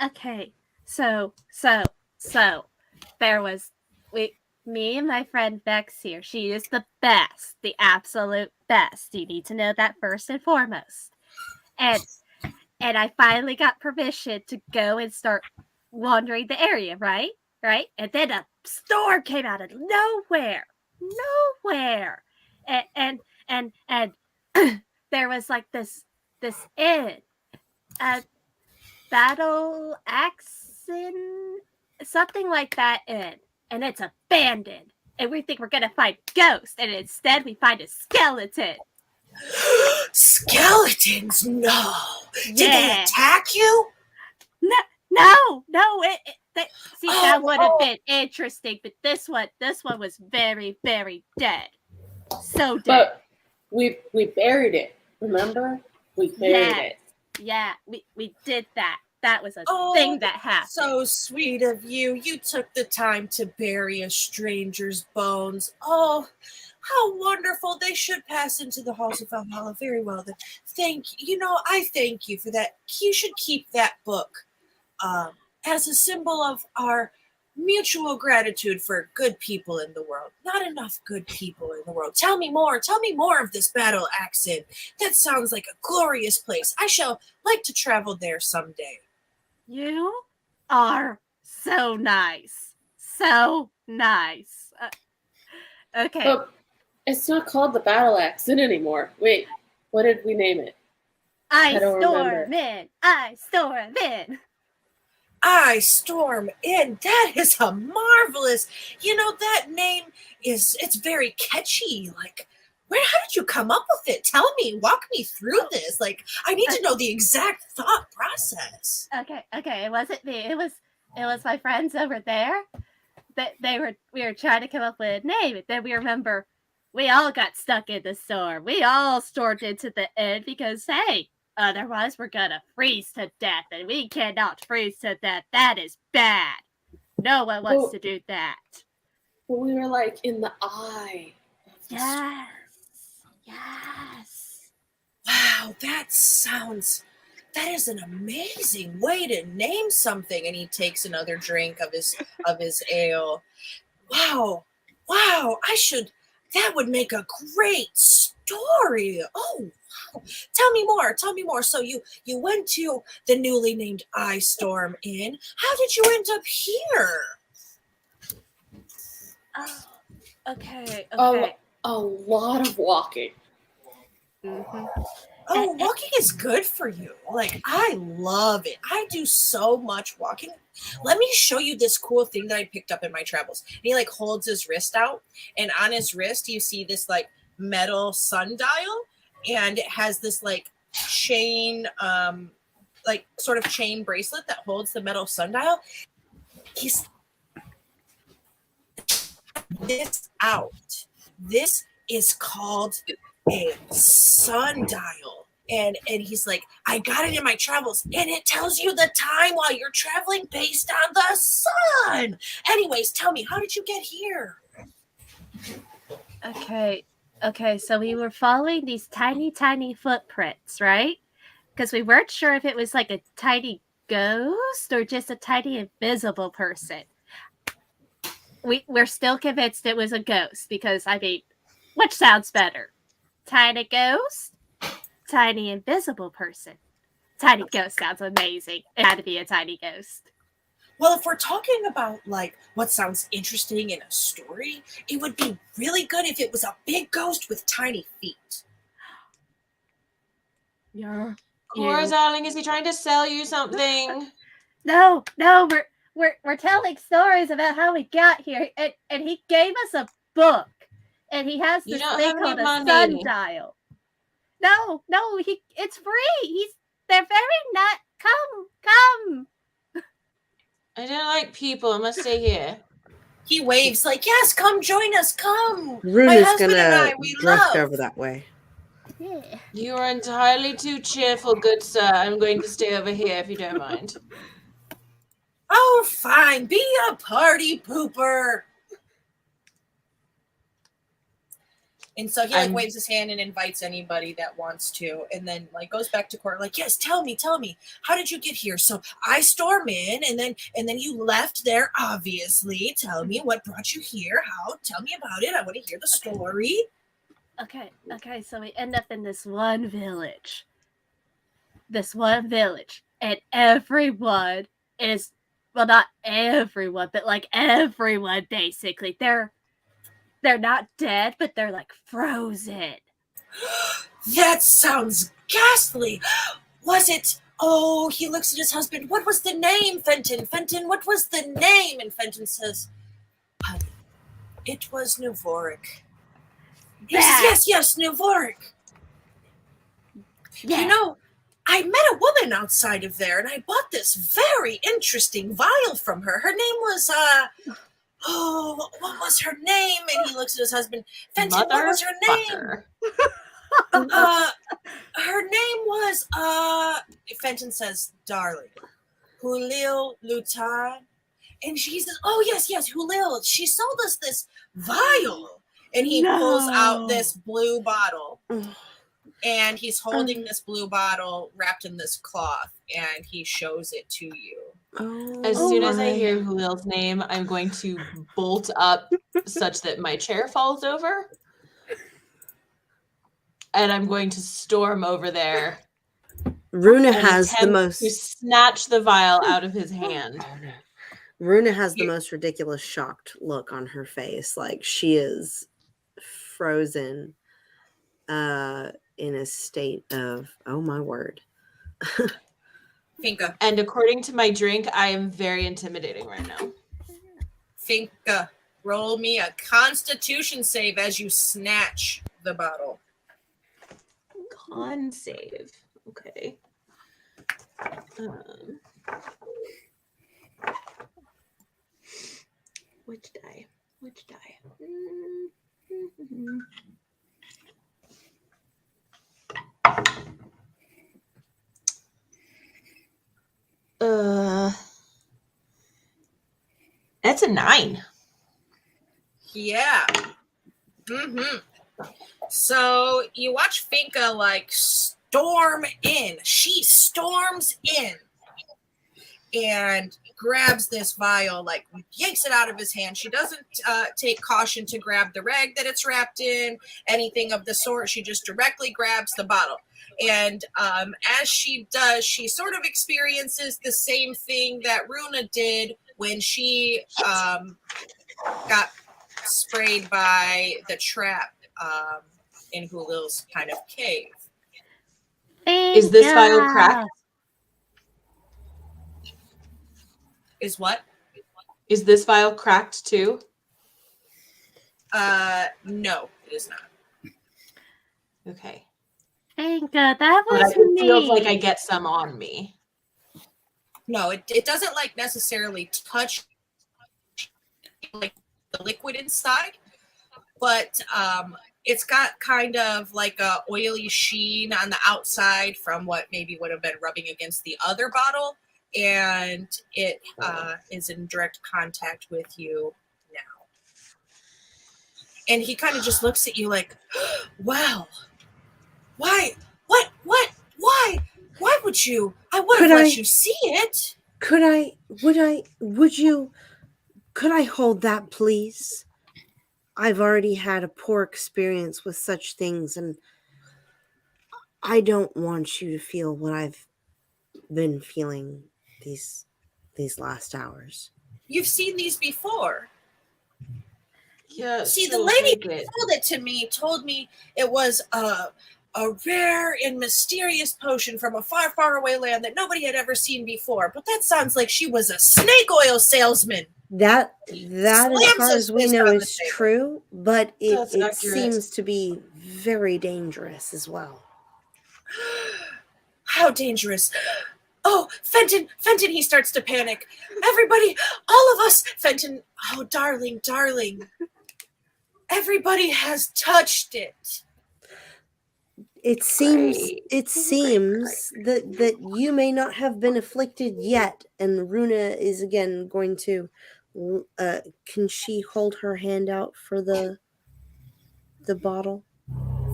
Okay. So there was me and my friend Vex here. She is the best, the absolute best. You need to know that first and foremost. And I finally got permission to go and start wandering the area, right? And then a storm came out of nowhere. And there was like this inn, Battle Axon, something like that inn, and it's abandoned. and we think we're gonna find ghosts, and instead we find a skeleton. Skeletons? No. Did they Yeah. attack you? No. That would have been interesting, but this one was very, very dead. So dead. But we buried it. Remember? We buried it. Yeah, we did that. That was a thing that happened. So sweet of you. You took the time to bury a stranger's bones. Oh, how wonderful. They should pass into the halls of Valhalla. Very well then. Thank you. I thank you for that. You should keep that book as a symbol of our mutual gratitude for good people in the world. Not enough good people in the world. Tell me more of this battle accent. That sounds like a glorious place. I shall like to travel there someday. You are so nice. So nice. Okay. But it's not called the battle accent anymore. Wait, what did we name it? I don't storm in. I storm in. I storm in. That is a marvelous. That name it's very catchy. Like, how did you come up with it? Tell me, walk me through this. Like, I need to know the exact thought process. Okay. It wasn't me. It was my friends over there. We were trying to come up with a name, and then we remember we all got stuck in the storm. We all stormed into the inn because, hey, otherwise we're gonna freeze to death, and we cannot freeze to death. That is bad. No one wants to do that. But we were like in the eye. Yes. Wow, that is an amazing way to name something. And he takes another drink of his ale. Wow, that would make a great story. Oh, wow. Tell me more. So you went to the newly named Ice Storm Inn. How did you end up here? Okay. A lot of walking. Mm-hmm. Oh, walking is good for you. Like, I love it. I do so much walking. Let me show you this cool thing that I picked up in my travels. And he holds his wrist out, and on his wrist you see this metal sundial, and it has this chain, sort of chain bracelet that holds the metal sundial. He's this out. This is called a sundial. And he's like, I got it in my travels, and it tells you the time while you're traveling based on the sun. Anyways, tell me, how did you get here? Okay, so we were following these tiny footprints, right? Because we weren't sure if it was like a tiny ghost or just a tiny invisible person. We're still convinced it was a ghost because, which sounds better? Tiny ghost? Tiny invisible person. Tiny ghost sounds amazing. It had to be a tiny ghost. Well, if we're talking about what sounds interesting in a story, it would be really good if it was a big ghost with tiny feet. Yeah. Cora, darling, is he trying to sell you something? No, we're telling stories about how we got here, and he gave us a book, and he has this thing called a sundial. No, it's free. They're very not. Come. I don't like people. I must stay here. He waves yes, come join us, come. Rune My is husband and gonna I, we drift love. over that way. Yeah. You are entirely too cheerful, good sir. I'm going to stay over here if you don't mind. Oh, fine. Be a party pooper. And so he waves his hand and invites anybody that wants to, and then goes back to court yes, tell me, how did you get here? So I storm in, and then you left there, obviously. Tell me what brought you here. How? Tell me about it. I want to hear the story. Okay, so we end up in this one village, and everyone is, well, not everyone, but everyone basically, they're not dead, but they're frozen. That sounds ghastly. Was it? Oh, he looks at his husband. What was the name, Fenton? Fenton, what was the name? And Fenton says, honey, It was Nuvoric. He says, yes, Nuvoric. You know, I met a woman outside of there, and I bought this very interesting vial from her. Her name was, what was her name? And he looks at his husband. Fenton, what was her name? Her name was, Fenton says, darling, Julio Lutar. And she says, oh, yes, Julio. She sold us this vial. And he pulls out this blue bottle. And he's holding this blue bottle wrapped in this cloth. And he shows it to you. As soon as I hear Julio's name, I'm going to bolt up such that my chair falls over. And I'm going to storm over there. Runa has the most to snatch the vial out of his hand. Runa has the most ridiculous shocked look on her face. Like she is frozen in a state of, oh my word. Finka. And according to my drink, I am very intimidating right now. Finka, roll me a constitution save as you snatch the bottle. Con save. Okay. Which die? That's a 9. Yeah. So you watch Finka like storm in. She storms in and grabs this vial, like yanks it out of his hand. She doesn't take caution to grab the rag that it's wrapped in, anything of the sort. She just directly grabs the bottle. And as she does, she sort of experiences the same thing that Runa did when she got sprayed by the trap in Hulil's kind of cave. Is this vial cracked? Is what? Is this vial cracked too? No, it is not. Okay. Finka, that was But it me. feels like I get some on me. No, it doesn't like necessarily touch like the liquid inside, but it's got kind of like a oily sheen on the outside from what maybe would have been rubbing against the other bottle, and it is in direct contact with you now. And he kind of just looks at you like, wow, why? Why would you? I would have let you see it. Could I hold that, please? I've already had a poor experience with such things, and I don't want you to feel what I've been feeling these last hours. You've seen these before. Yeah. See, the lady who told it to me told me it was a rare and mysterious potion from a far, far away land that nobody had ever seen before. But that sounds like she was a snake oil salesman. That as far as we know is true, but it seems to be very dangerous as well. How dangerous? Oh, Fenton, he starts to panic. Everybody, all of us, Fenton, oh, darling. Everybody has touched it. It seems that you may not have been afflicted yet, and Runa is again going to can she hold her hand out for the bottle?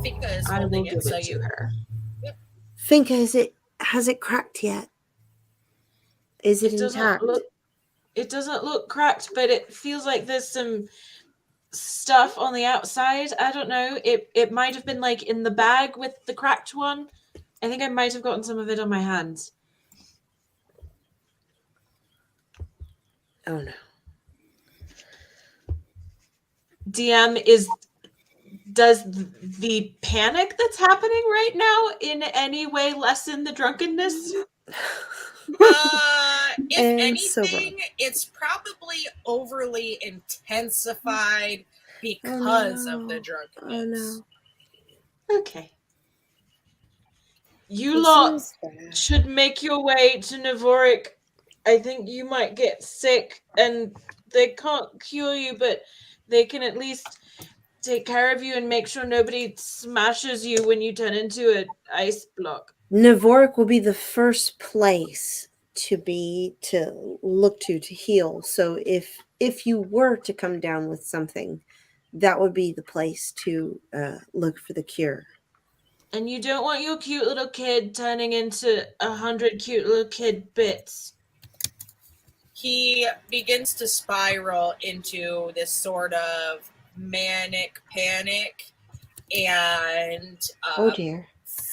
Finka is holding it, so you her. Yep. Finka, has it cracked yet? Is it intact? It doesn't look cracked, but it feels like there's some stuff on the outside. I don't know. It might have been like in the bag with the cracked one. I think I might have gotten some of it on my hands. Oh no. DM, does the panic that's happening right now in any way lessen the drunkenness? If anything, it's probably overly intensified because of the Oh drunkenness. no. Okay. You This lot is bad. should make your way to Navoric. I think you might get sick, and they can't cure you, but they can at least take care of you and make sure nobody smashes you when you turn into an ice block. Navoric will be the first place to look to heal. So if you were to come down with something, that would be the place to look for the cure. And you don't want your cute little kid turning into 100 cute little kid bits. He begins to spiral into this sort of manic panic, and Oh dear.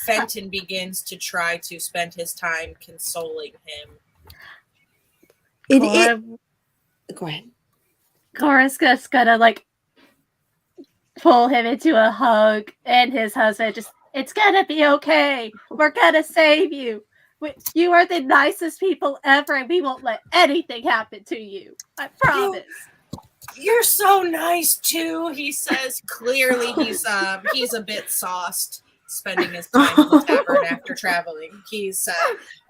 Fenton begins to try to spend his time consoling him. Go ahead. Cora's just gonna like pull him into a hug, and his husband just, it's gonna be okay. We're gonna save you. You are the nicest people ever, and we won't let anything happen to you. I promise. You're so nice too, he says. Clearly he's a bit sauced spending his time in the tavern after traveling. He's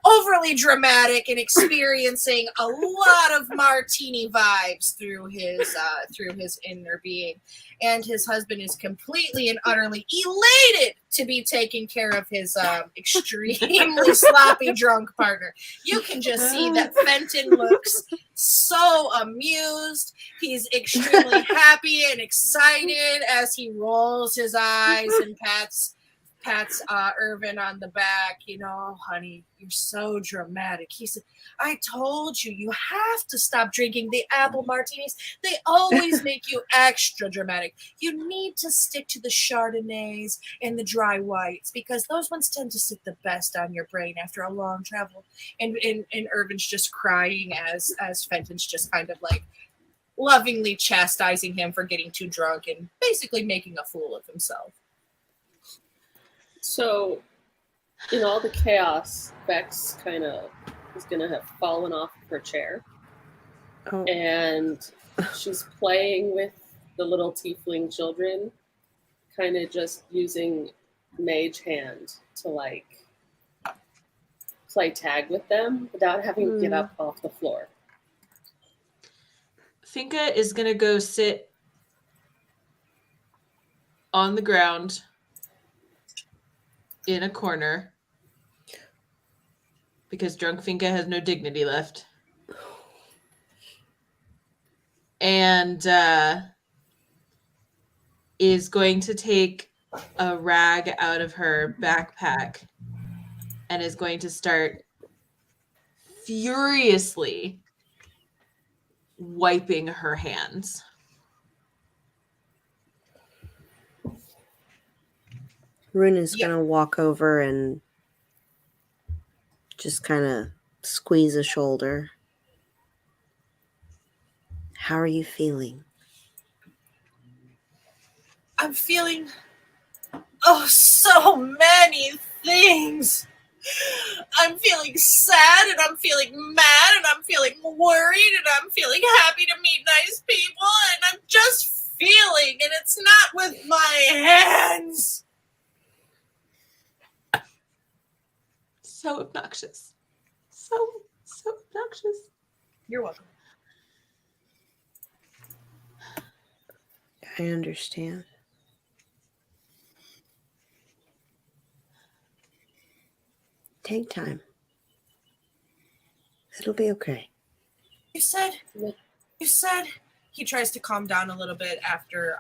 overly dramatic and experiencing a lot of martini vibes through his inner being. And his husband is completely and utterly elated to be taking care of his extremely sloppy drunk partner. You can just see that Fenton looks so amused. He's extremely happy and excited as he rolls his eyes and pats Irvin on the back. You know, honey, you're so dramatic. He said, I told you, you have to stop drinking the apple martinis. They always make you extra dramatic. You need to stick to the Chardonnays and the dry whites, because those ones tend to sit the best on your brain after a long travel. And Irvin's just crying as Fenton's just kind of like lovingly chastising him for getting too drunk and basically making a fool of himself. So, in all the chaos, Bex kind of is going to have fallen off her chair. Oh. And she's playing with the little tiefling children, kind of just using Mage Hand to, like, play tag with them without having to get up off the floor. Finka is going to go sit on the ground in a corner because drunk Finka has no dignity left. And is going to take a rag out of her backpack and is going to start furiously wiping her hands. Rune is going to walk over and just kind of squeeze a shoulder. How are you feeling? I'm feeling so many things. I'm feeling sad, and I'm feeling mad, and I'm feeling worried, and I'm feeling happy to meet nice people, and I'm just feeling, and it's not with my hands. So obnoxious. So obnoxious. You're welcome. I understand. Take time. It'll be okay. You said he tries to calm down a little bit after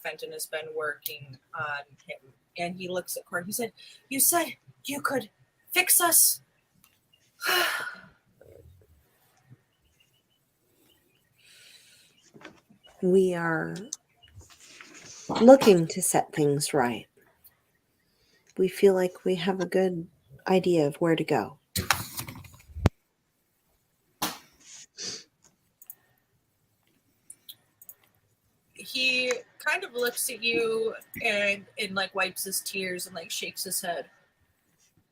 Fenton has been working on him, and he looks at Court. He said, you said you could fix us. We are looking to set things right. We feel like we have a good idea of where to go. He kind of looks at you and like wipes his tears and like shakes his head.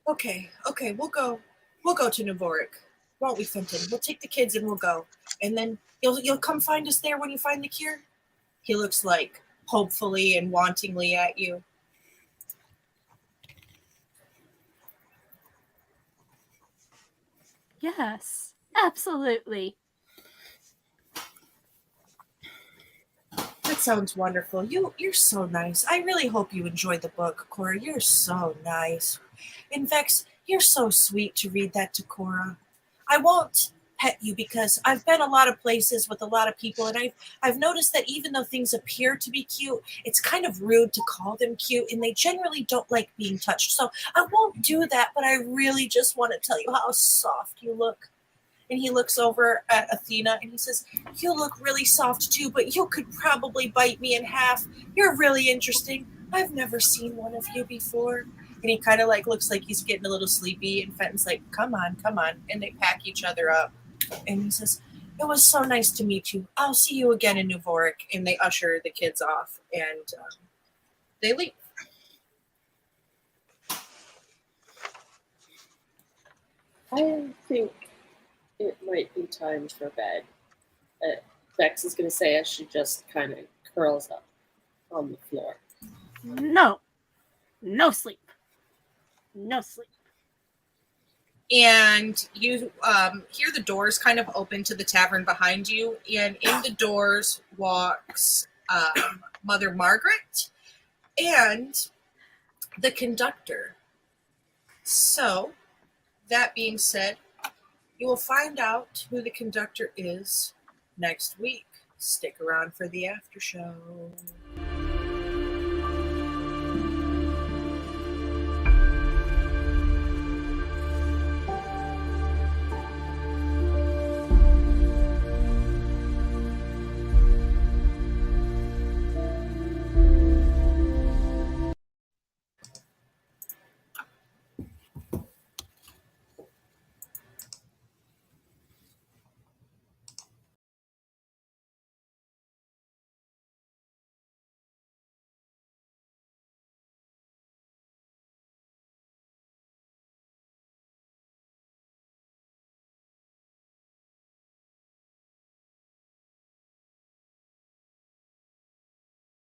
Okay, we'll go to Navoric. won't we, Fenton? We'll take the kids and we'll go. And then you'll come find us there when you find the cure? He looks like hopefully and wantingly at you. Yes, absolutely. That sounds wonderful. You're so nice. I really hope you enjoyed the book, Cora. You're so nice. In fact, you're so sweet to read that to Cora. I won't pet you because I've been a lot of places with a lot of people, and I've noticed that even though things appear to be cute, it's kind of rude to call them cute, and they generally don't like being touched. So I won't do that, but I really just want to tell you how soft you look. And he looks over at Athena and he says, you look really soft too, but you could probably bite me in half. You're really interesting. I've never seen one of you before. And he kind of like looks like he's getting a little sleepy. And Fenton's like, come on, come on. And they pack each other up. And he says, it was so nice to meet you. I'll see you again in Nuvoric. And they usher the kids off and they leave. I think it might be time for bed. Bex is going to say as she just kind of curls up on the floor. No. No sleep. No sleep. And you hear the doors kind of open to the tavern behind you. And in the doors walks Mother Margaret and the conductor. So, that being said, you will find out who the conductor is next week. Stick around for the after show.